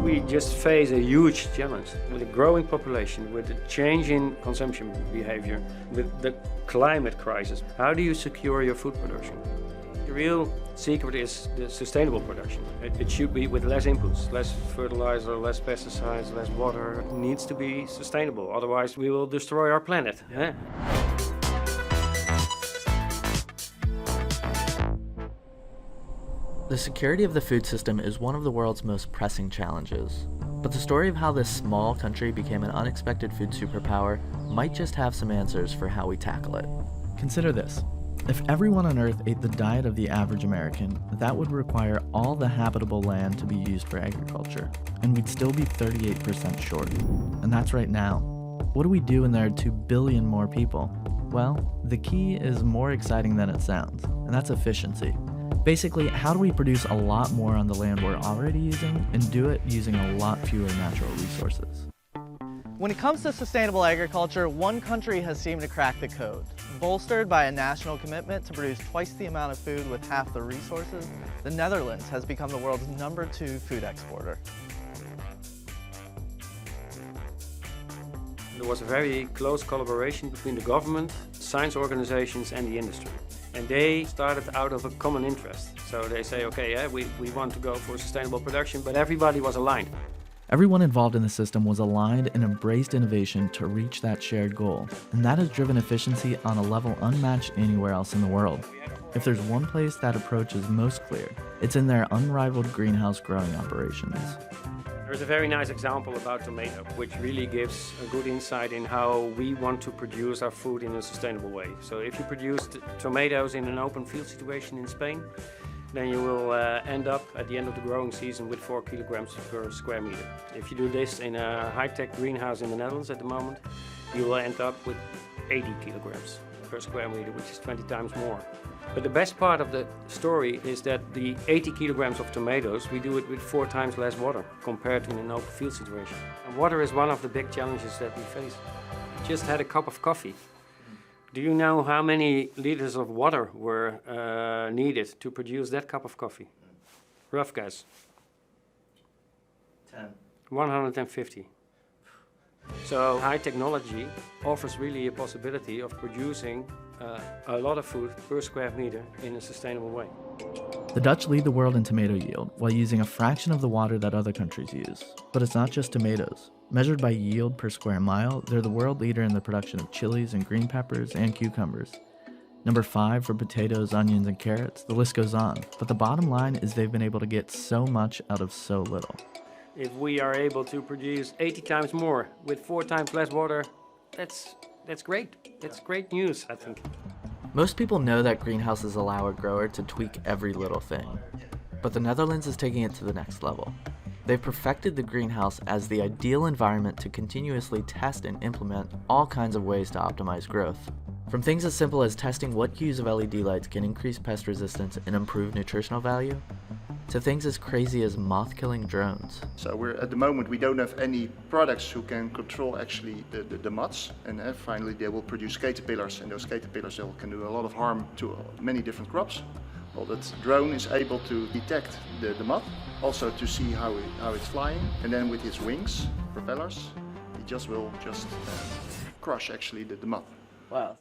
We just face a huge challenge with a growing population, with a change in consumption behavior, with the climate crisis. How do you secure your food production? The real secret is the sustainable production. It should be with less inputs, less fertilizer, less pesticides, less water. It needs to be sustainable, otherwise we will destroy our planet. Yeah? The security of the food system is one of the world's most pressing challenges. But the story of how this small country became an unexpected food superpower might just have some answers for how we tackle it. Consider this. If everyone on Earth ate the diet of the average American, that would require all the habitable land to be used for agriculture, and we'd still be 38% short. And that's right now. What do we do when there are 2 billion more people? Well, the key is more exciting than it sounds, and that's efficiency. Basically, how do we produce a lot more on the land we're already using and do it using a lot fewer natural resources? When it comes to sustainable agriculture, one country has seemed to crack the code. Bolstered by a national commitment to produce twice the amount of food with half the resources, the Netherlands has become the world's #2 food exporter. There was a very close collaboration between the government, science organizations and the industry. And they started out of a common interest. So they say, okay, yeah, we want to go for sustainable production, but everybody was aligned. Everyone involved in the system was aligned and embraced innovation to reach that shared goal, and that has driven efficiency on a level unmatched anywhere else in the world. If there's one place that approach is most clear, it's in their unrivaled greenhouse growing operations. There's a very nice example about tomato, which really gives a good insight in how we want to produce our food in a sustainable way. So if you produce tomatoes in an open field situation in Spain, then you will end up at the end of the growing season with 4 kilograms per square meter. If you do this in a high-tech greenhouse in the Netherlands at the moment, you will end up with 80 kilograms per square meter, which is 20 times more. But the best part of the story is that the 80 kilograms of tomatoes, we do it with 4 times less water compared to in an open field situation. And water is one of the big challenges that we face. Just had a cup of coffee. Do you know how many liters of water were needed to produce that cup of coffee? Rough guess. 10. 150. So high technology offers really a possibility of producing a lot of food per square meter in a sustainable way. The Dutch lead the world in tomato yield while using a fraction of the water that other countries use. But it's not just tomatoes. Measured by yield per square mile, they're the world leader in the production of chilies and green peppers and cucumbers. Number 5 for potatoes, onions, and carrots. The list goes on. But the bottom line is they've been able to get so much out of so little. If we are able to produce 80 times more with 4 times less water, that's great. That's great news, I think. Most people know that greenhouses allow a grower to tweak every little thing. But the Netherlands is taking it to the next level. They've perfected the greenhouse as the ideal environment to continuously test and implement all kinds of ways to optimize growth. From things as simple as testing what hues of LED lights can increase pest resistance and improve nutritional value, to things as crazy as moth-killing drones. So at the moment we don't have any products who can control actually the moths, and finally they will produce caterpillars, and those caterpillars can do a lot of harm to many different crops. Well, that drone is able to detect the moth, also to see how it's flying, and then with its wings, propellers, it will crush actually the moth. Wow.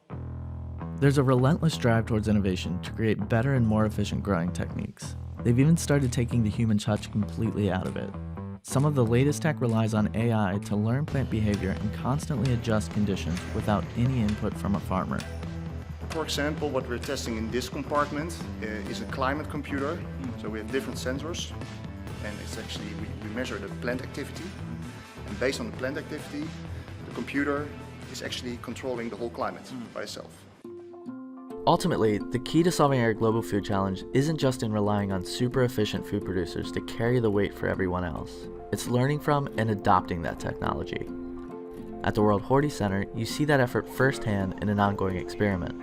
There's a relentless drive towards innovation to create better and more efficient growing techniques. They've even started taking the human touch completely out of it. Some of the latest tech relies on AI to learn plant behavior and constantly adjust conditions without any input from a farmer. For example, what we're testing in this compartment is a climate computer. So we have different sensors, and it's actually, we measure the plant activity. And based on the plant activity, the computer is actually controlling the whole climate by itself. Ultimately, the key to solving our global food challenge isn't just in relying on super efficient food producers to carry the weight for everyone else. It's learning from and adopting that technology. At the World Horti Center, you see that effort firsthand in an ongoing experiment.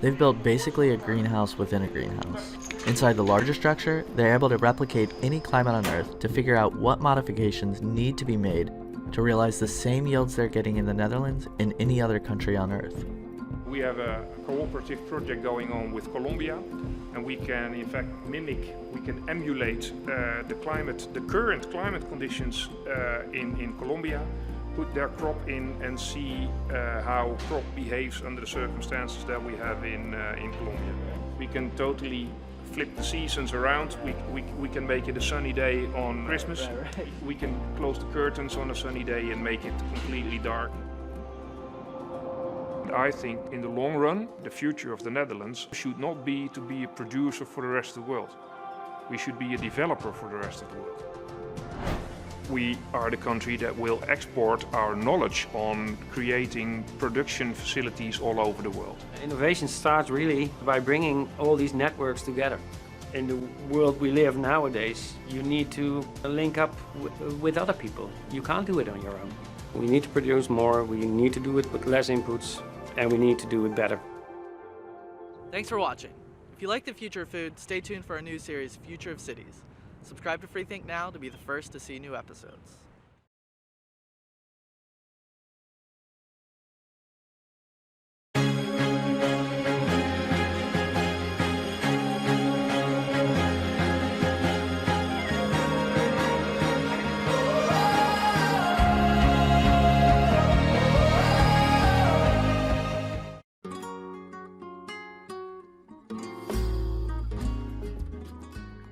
They've built basically a greenhouse within a greenhouse. Inside the larger structure, they're able to replicate any climate on Earth to figure out what modifications need to be made to realize the same yields they're getting in the Netherlands and any other country on Earth. We have a cooperative project going on with Columbia, and we can in fact we can emulate the current climate conditions in Colombia, put their crop in and see how crop behaves under the circumstances that we have in Colombia. We can totally flip the seasons around. We can make it a sunny day on Christmas. We can close the curtains on a sunny day and make it completely dark. I think in the long run, the future of the Netherlands should not be to be a producer for the rest of the world. We should be a developer for the rest of the world. We are the country that will export our knowledge on creating production facilities all over the world. Innovation starts really by bringing all these networks together. In the world we live nowadays, you need to link up with other people. You can't do it on your own. We need to produce more, we need to do it with less inputs, and we need to do it better. Thanks for watching. If you like the future of food, stay tuned for our new series, Future of Cities. Subscribe to Freethink now to be the first to see new episodes.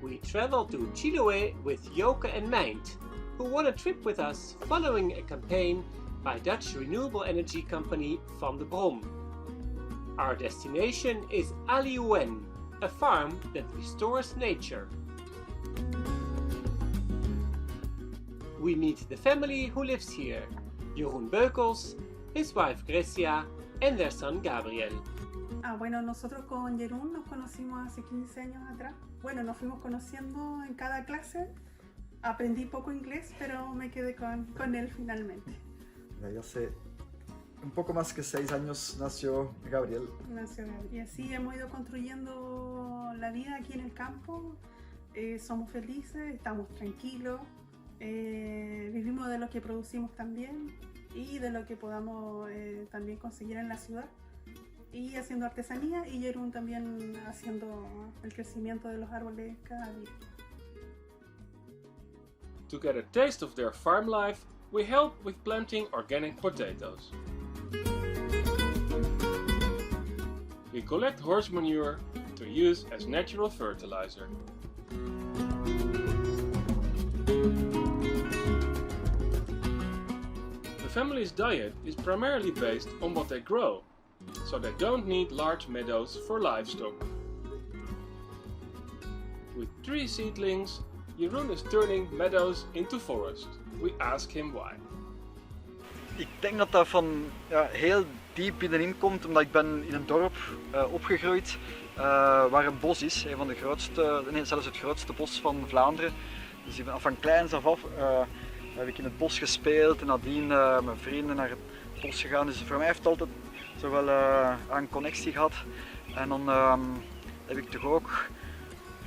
We traveled to Chiloé with Joke and Meint, who won a trip with us following a campaign by Dutch renewable energy company Van de Bron. Our destination is Aliouën, a farm that restores nature. We meet the family who lives here, Jeroen Beukels, his wife Grecia, and their son Gabriel. Bueno, nosotros con Jeroen nos conocimos hace 15 años atrás. Bueno, nos fuimos conociendo en cada clase. Aprendí poco inglés, pero me quedé con él finalmente. Y hace un poco más que 6 años nació Gabriel. Y así hemos ido construyendo la vida aquí en el campo. Somos felices, estamos tranquilos. Vivimos de lo que producimos también y de lo que podamos también conseguir en la ciudad. Y haciendo artesanía, y Jeroen también haciendo el crecimiento de los árboles cada día. To get a taste of their farm life, we help with planting organic potatoes. We collect horse manure to use as natural fertilizer. The family's diet is primarily based on what they grow, so they don't need large meadows for livestock. With 3 seedlings, Jeroen is turning meadows into forest. We ask him why. Ik denk dat dat van heel diep binnenin komt, omdat ik ben in een dorp opgegroeid waar een bos is. Een van de grootste, nee, zelfs het grootste bos van Vlaanderen. Dus van kleins af heb ik in het bos gespeeld en nadien met vrienden naar het bos gegaan. Dus voor mij heeft het altijd zo wel een connectie gehad. En dan heb ik toch ook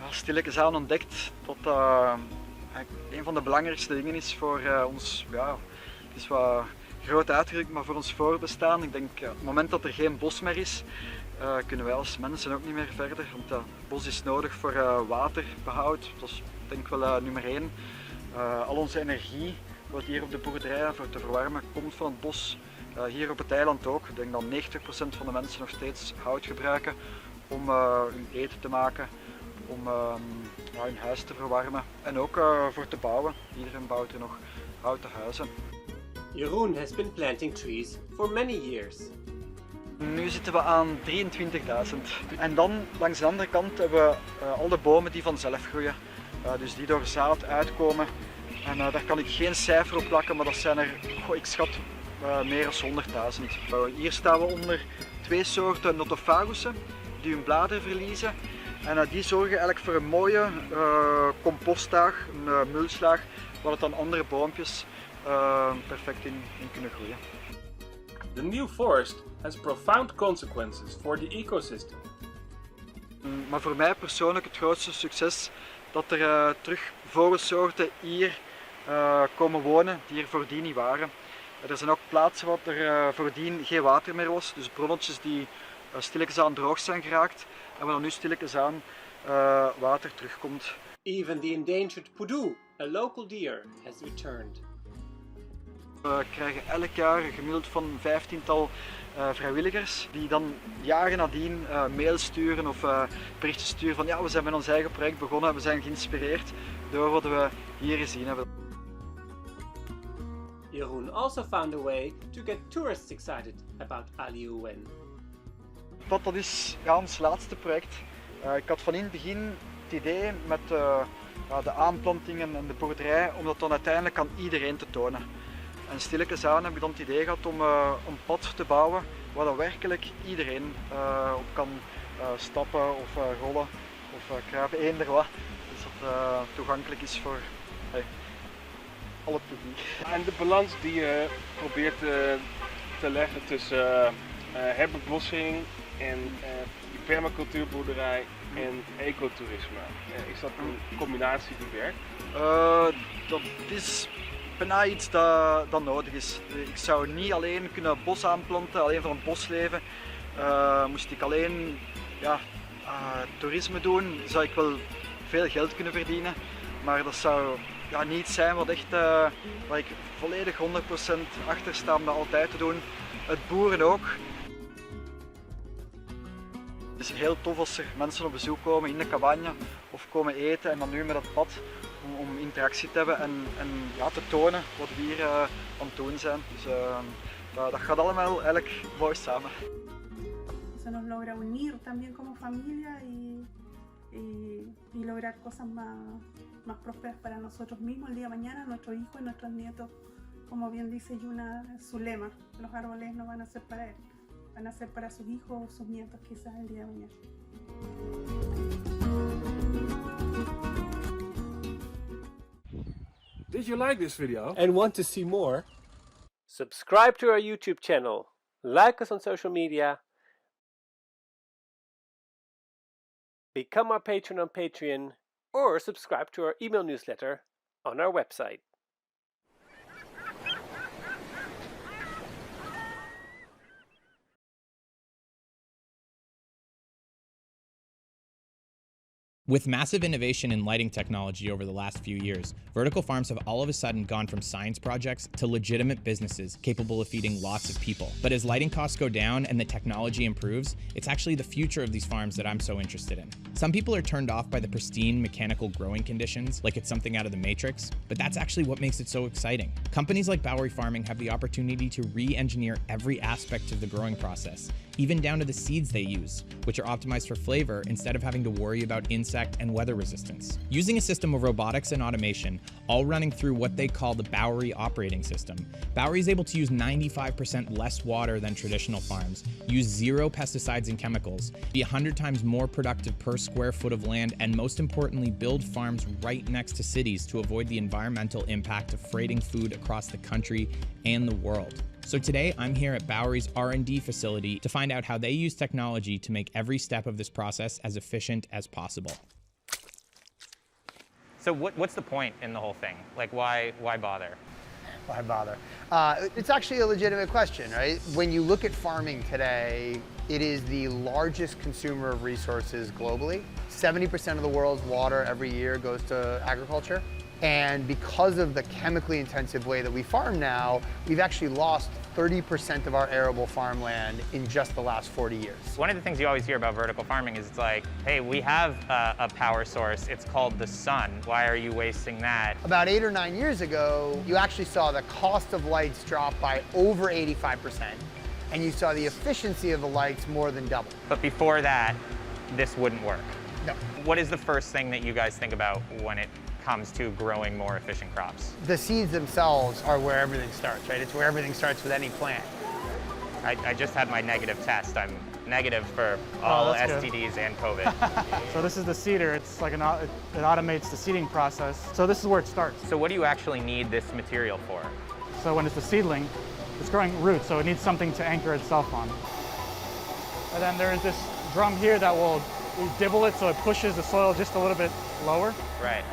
stilletjes aan ontdekt dat een van de belangrijkste dingen is voor ons, het is wat groot uitgedrukt, maar voor ons voorbestaan. Ik denk op het moment dat er geen bos meer is, kunnen wij als mensen ook niet meer verder. Want het bos is nodig voor waterbehoud, dat is denk ik wel nummer 1. Al onze energie, wat hier op de boerderij voor te verwarmen, komt van het bos. Hier op het eiland ook. Ik denk dat 90% van de mensen nog steeds hout gebruiken om hun eten te maken, om hun huis te verwarmen en ook voor te bouwen. Iedereen bouwt er nog houten huizen. Jeroen has been planting trees for many years. Nu zitten we aan 23.000. En dan langs de andere kant hebben we al de bomen die vanzelf groeien. Dus die door zaad uitkomen. En daar kan ik geen cijfer op plakken, maar dat zijn er, ik schat, meer dan 100.000. Hier staan we onder 2 soorten notophagussen die hun bladeren verliezen. En die zorgen eigenlijk voor een mooie compostlaag, een mulslaag, waar het dan andere boompjes perfect in kunnen groeien. The new forest has profound consequences for the ecosystem. Maar voor mij persoonlijk het grootste succes dat er terug vogelsoorten hier komen wonen die er voordien niet waren. Er zijn ook plaatsen waar er voordien geen water meer was, dus bronnetjes die stilletjes aan droog zijn geraakt en waar dan nu stilletjes aan water terugkomt. Even the endangered poodoo, a local deer, has returned. We krijgen elk jaar gemiddeld van 15-tal vrijwilligers die dan jaren nadien mails sturen of berichtjes sturen van ja, we zijn met ons eigen project begonnen, we zijn geïnspireerd door wat we hier gezien hebben. Jeroen also found a way to get tourists excited about Aliouën. Dat is ons laatste project. Ik had van in het begin het idee met de aanplantingen en de boerderij om dat dan uiteindelijk aan iedereen te tonen. En stilletjes aan heb ik dan het idee gehad om een pad te bouwen waar dan werkelijk iedereen op kan stappen of rollen of kruipen, eender wat. Dus dat toegankelijk is voor alle publiek. En de balans die je probeert te leggen tussen herbebossing en permacultuurboerderij en ecotourisme. Is dat een combinatie die werkt? Dat is bijna iets dat nodig is. Ik zou niet alleen kunnen bos aanplanten, alleen voor een bosleven. Moest ik alleen toerisme doen, zou ik wel veel geld kunnen verdienen. Maar dat zou niet zijn wat echt, waar ik volledig 100% achter sta om dat altijd te doen. Het boeren ook. Het is heel tof als er mensen op bezoek komen in de cabane of komen eten en dan nu met het pad om interactie te hebben en te tonen wat we hier aan het doen zijn. Dus dat gaat allemaal eigenlijk mooi samen. Se nos logra unir también como familia y lograr cosas más prósperas para nosotros mismos el día de mañana, nuestros hijos y nuestros nietos. Como bien dice Yuna, su lema, los árboles no van a ser para él, van a ser para sus hijos o sus nietos quizás el día de mañana. Did you like this video? And want to see more? Subscribe to our YouTube channel, like us on social media, become our patron on Patreon, or subscribe to our email newsletter on our website. With massive innovation in lighting technology over the last few years, vertical farms have all of a sudden gone from science projects to legitimate businesses capable of feeding lots of people. But as lighting costs go down and the technology improves, it's actually the future of these farms that I'm so interested in. Some people are turned off by the pristine mechanical growing conditions, like it's something out of the Matrix, but that's actually what makes it so exciting. Companies like Bowery Farming have the opportunity to re-engineer every aspect of the growing process, even down to the seeds they use, which are optimized for flavor instead of having to worry about insect and weather resistance. Using a system of robotics and automation, all running through what they call the Bowery operating system, Bowery is able to use 95% less water than traditional farms, use 0 pesticides and chemicals, be 100 times more productive per square foot of land, and most importantly, build farms right next to cities to avoid the environmental impact of freighting food across the country and the world. So today, I'm here at Bowery's R&D facility to find out how they use technology to make every step of this process as efficient as possible. So what's the point in the whole thing? Like, why bother? Why bother? It's actually a legitimate question, right? When you look at farming today, it is the largest consumer of resources globally. 70% of the world's water every year goes to agriculture. And because of the chemically intensive way that we farm now, we've actually lost 30% of our arable farmland in just the last 40 years. One of the things you always hear about vertical farming is it's like, hey, we have a power source, it's called the sun. Why are you wasting that? About 8 or 9 years ago, you actually saw the cost of lights drop by over 85%, and you saw the efficiency of the lights more than double. But before that, this wouldn't work. No. What is the first thing that you guys think about when it comes to growing more efficient crops? The seeds themselves are where everything starts, right? It's where everything starts with any plant. I just had my negative test. I'm negative for all STDs good. And COVID. So this is the seeder. It's like it automates the seeding process. So this is where it starts. So what do you actually need this material for? So when it's a seedling, it's growing roots, so it needs something to anchor itself on. And then there's this drum here that we dibble it so it pushes the soil just a little bit lower. Right.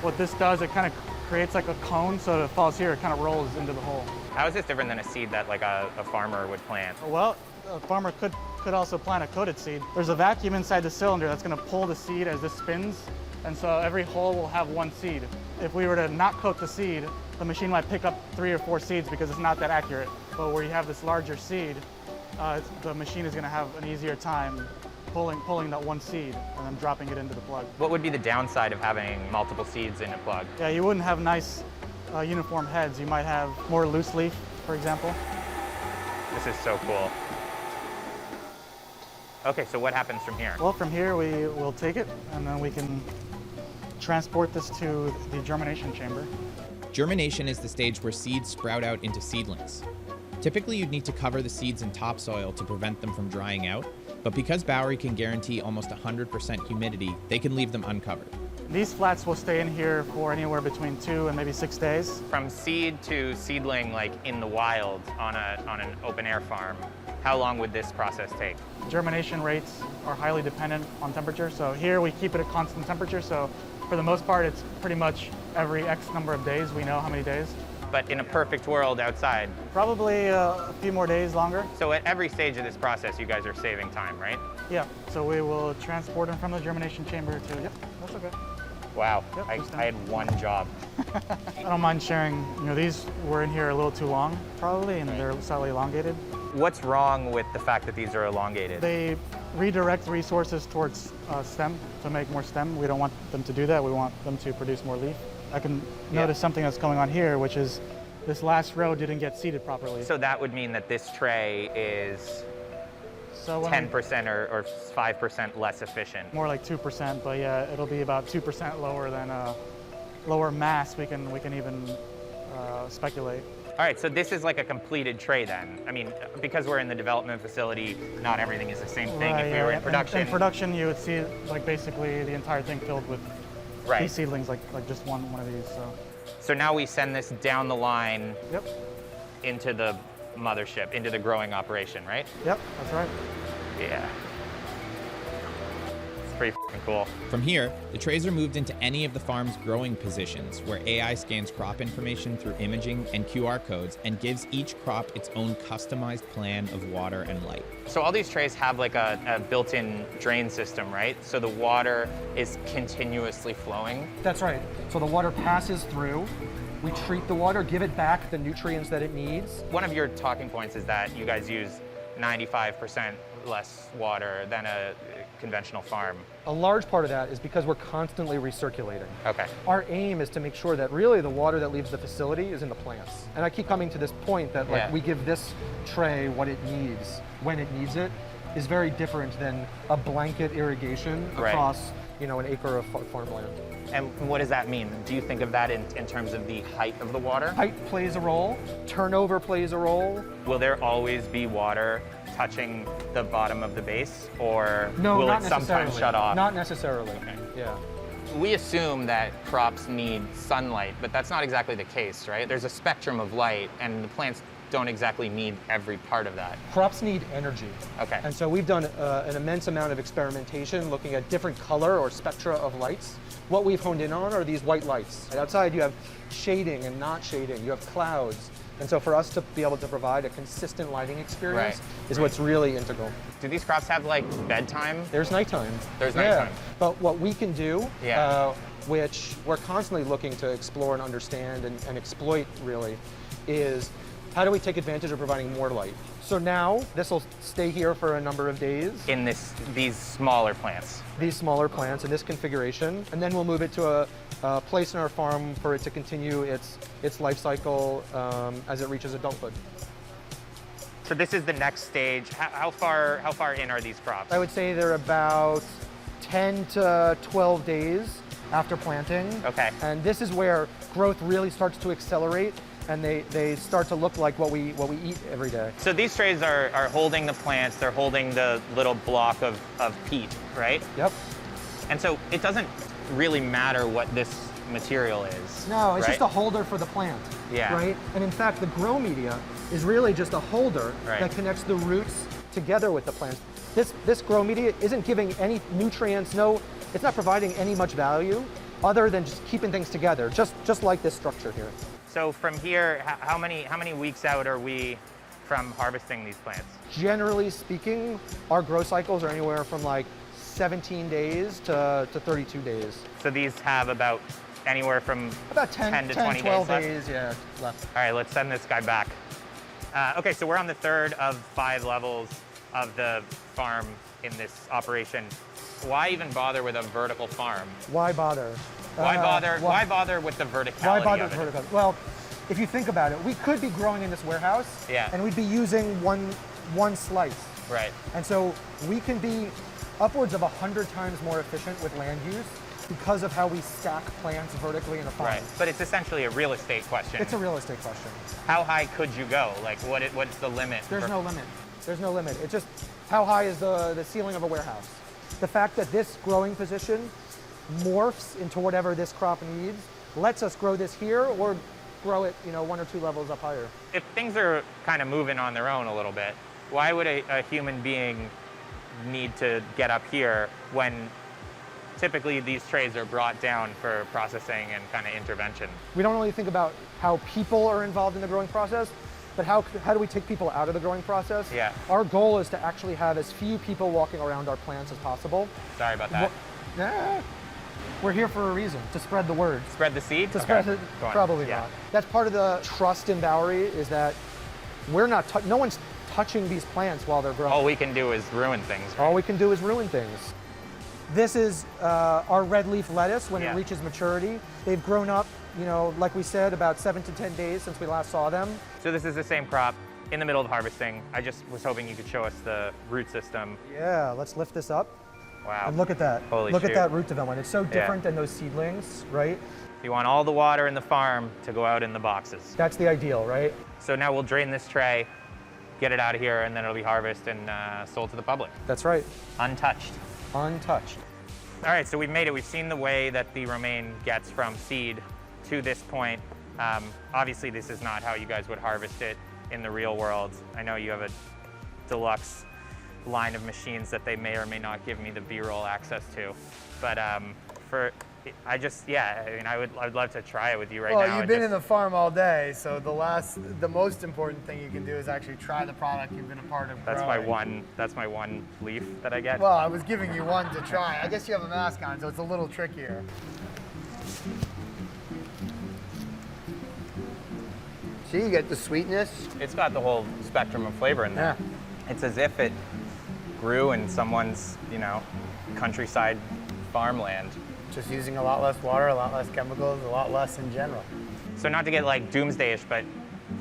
What this does, it kind of creates like a cone, so it falls here, it kind of rolls into the hole. How is this different than a seed that like a farmer would plant? Well, a farmer could also plant a coated seed. There's a vacuum inside the cylinder that's going to pull the seed as this spins, and so every hole will have one seed. If we were to not coat the seed, the machine might pick up 3 or 4 seeds because it's not that accurate. But where you have this larger seed, the machine is going to have an easier time pulling that one seed and then dropping it into the plug. What would be the downside of having multiple seeds in a plug? Yeah, you wouldn't have nice uniform heads. You might have more loose leaf, for example. This is so cool. Okay, so what happens from here? Well, from here we will take it and then we can transport this to the germination chamber. Germination is the stage where seeds sprout out into seedlings. Typically, you'd need to cover the seeds in topsoil to prevent them from drying out, but because Bowery can guarantee almost 100% humidity, they can leave them uncovered. These flats will stay in here for anywhere between 2 and maybe 6 days. From seed to seedling, like in the wild on an open air farm, how long would this process take? Germination rates are highly dependent on temperature. So here we keep it at constant temperature. So for the most part, it's pretty much every X number of days. We know how many days. But in a perfect world outside? Probably a few more days longer. So at every stage of this process, you guys are saving time, right? Yeah, so we will transport them from the germination chamber to, yep, that's okay. Wow, Yep, I had one job. I don't mind sharing, these were in here a little too long, probably, and they're slightly elongated. What's wrong with the fact that these are elongated? They redirect resources towards stem to make more stem. We don't want them to do that. We want them to produce more leaf. I can notice something that's going on here, which is this last row didn't get seeded properly. So that would mean that this tray is 10% or 5% less efficient. More like 2%, but yeah, it'll be about 2% lower than lower mass. We can even speculate. All right, so this is like a completed tray then. I mean, because we're in the development facility, not everything is the same thing. Right, if we were in production. In production, you would see like basically the entire thing filled with these seedlings, like just one of these. So now we send this down the line Yep. into the mothership, into the growing operation, right? Yep, that's right. Yeah. It's pretty f***ing cool. From here, the trays are moved into any of the farm's growing positions, where AI scans crop information through imaging and QR codes and gives each crop its own customized plan of water and light. So all these trays have like a built-in drain system, right? So the water is continuously flowing. That's right. So the water passes through. We treat the water, give it back the nutrients that it needs. One of your talking points is that you guys use 95% less water than a conventional farm. A large part of that is because we're constantly recirculating. Okay. Our aim is to make sure that really the water that leaves the facility is in the plants. And I keep coming to this point that we give this tray what it needs when it needs it is very different than a blanket irrigation across an acre of farmland. And what does that mean? Do you think of that in terms of the height of the water? Height plays a role. Turnover plays a role. Will there always be water touching the bottom of the base, or will it sometimes shut off? Not necessarily. Okay. Yeah. We assume that crops need sunlight, but that's not exactly the case, right? There's a spectrum of light, and the plants don't exactly need every part of that. Crops need energy. Okay. And so we've done an immense amount of experimentation looking at different color or spectra of lights. What we've honed in on are these white lights. Outside you have shading and not shading, you have clouds. And so for us to be able to provide a consistent lighting experience is what's really integral. Do these crops have like bedtime? There's nighttime. There's nighttime. But what we can do, which we're constantly looking to explore and understand and exploit really, is how do we take advantage of providing more light? So now this will stay here for a number of days. In these smaller plants? These smaller plants in this configuration. And then we'll move it to a place in our farm for it to continue its life cycle as it reaches adulthood. So this is the next stage. How far in are these crops? I would say they're about 10 to 12 days after planting. Okay. And this is where growth really starts to accelerate, and they start to look like what we eat every day. So these trays are holding the plants, they're holding the little block of peat, right? Yep. And so it doesn't really matter what this material is. No, it's just a holder for the plant. Yeah. Right? And in fact, the grow media is really just a holder that connects the roots together with the plant. This grow media isn't giving any nutrients, it's not providing any much value other than just keeping things together, just like this structure here. So from here, how many weeks out are we from harvesting these plants? Generally speaking, our grow cycles are anywhere from like 17 days to 32 days. So these have about anywhere from about 10 to 20 12 days left. All right, let's send this guy back. Okay, so we're on the third of 5 levels of the farm in this operation. Why even bother with a vertical farm? Why bother? Why bother with the verticality of it? Well, if you think about it, we could be growing in this warehouse, and we'd be using one slice. Right. And so we can be upwards of 100 times more efficient with land use because of how we stack plants vertically in a farm. Right, but it's essentially a real estate question. It's a real estate question. How high could you go? Like, what's the limit? There's no limit. There's no limit. It's just how high is the ceiling of a warehouse. The fact that this growing position morphs into whatever this crop needs, lets us grow this here or grow it, 1 or 2 levels up higher. If things are kind of moving on their own a little bit, why would a human being need to get up here when typically these trays are brought down for processing and kind of intervention? We don't really think about how people are involved in the growing process, but how do we take people out of the growing process? Yeah. Our goal is to actually have as few people walking around our plants as possible. Sorry about that. We're here for a reason, to spread the word. Spread the seed? To Okay. spread it, Go on. probably Yeah. not. That's part of the trust in Bowery, is that we're not, no one's touching these plants while they're growing. All we can do is ruin things. Right? All we can do is ruin things. This is our red leaf lettuce when it reaches maturity. They've grown up, like we said, about 7 to 10 days since we last saw them. So this is the same crop in the middle of harvesting. I just was hoping you could show us the root system. Yeah, let's lift this up. Wow. And look at that. Holy look shoot. at that root development. It's so different than those seedlings, right? You want all the water in the farm to go out in the boxes. That's the ideal, right? So now we'll drain this tray, get it out of here, and then it'll be harvested and sold to the public. That's right. Untouched. Untouched. All right, so we've made it. We've seen the way that the romaine gets from seed to this point. Obviously, this is not how you guys would harvest it in the real world. I know you have a deluxe line of machines that they may or may not give me the B-roll access to, but I'd love to try it with you right now. Well, you've been in the farm all day, so the most important thing you can do is actually try the product you've been a part of growing. That's my one leaf that I get. Well, I was giving you one to try. I guess you have a mask on, so it's a little trickier. See, you get the sweetness. It's got the whole spectrum of flavor in there. It's as if it grew in someone's, countryside farmland. Just using a lot less water, a lot less chemicals, a lot less in general. So not to get like doomsday-ish, but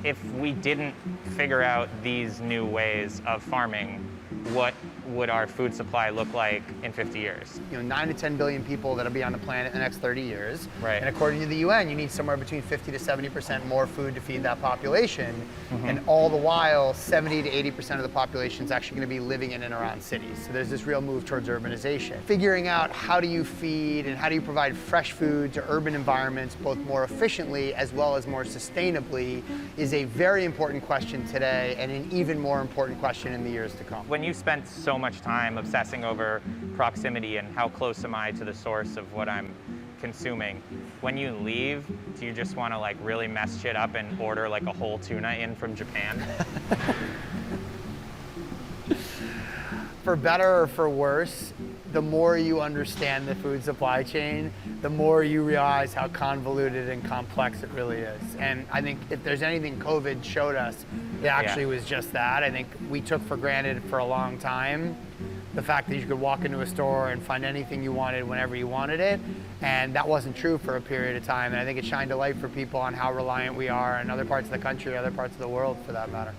if we didn't figure out these new ways of farming, what would our food supply look like in 50 years? 9 to 10 billion people that'll be on the planet in the next 30 years. Right. And according to the UN, you need somewhere between 50 to 70% more food to feed that population. And all the while, 70 to 80% of the population is actually going to be living in and around cities. So there's this real move towards urbanization. Figuring out how do you feed and how do you provide fresh food to urban environments both more efficiently as well as more sustainably is a very important question today and an even more important question in the years to come. When you spent so much time obsessing over proximity and how close am I to the source of what I'm consuming, when you leave, do you just want to like really mess shit up and order like a whole tuna in from Japan? For better or for worse, the more you understand the food supply chain, the more you realize how convoluted and complex it really is. And I think if there's anything COVID showed us, it actually was just that. I think we took for granted for a long time the fact that you could walk into a store and find anything you wanted whenever you wanted it. And that wasn't true for a period of time. And I think it shined a light for people on how reliant we are in other parts of the country, other parts of the world for that matter.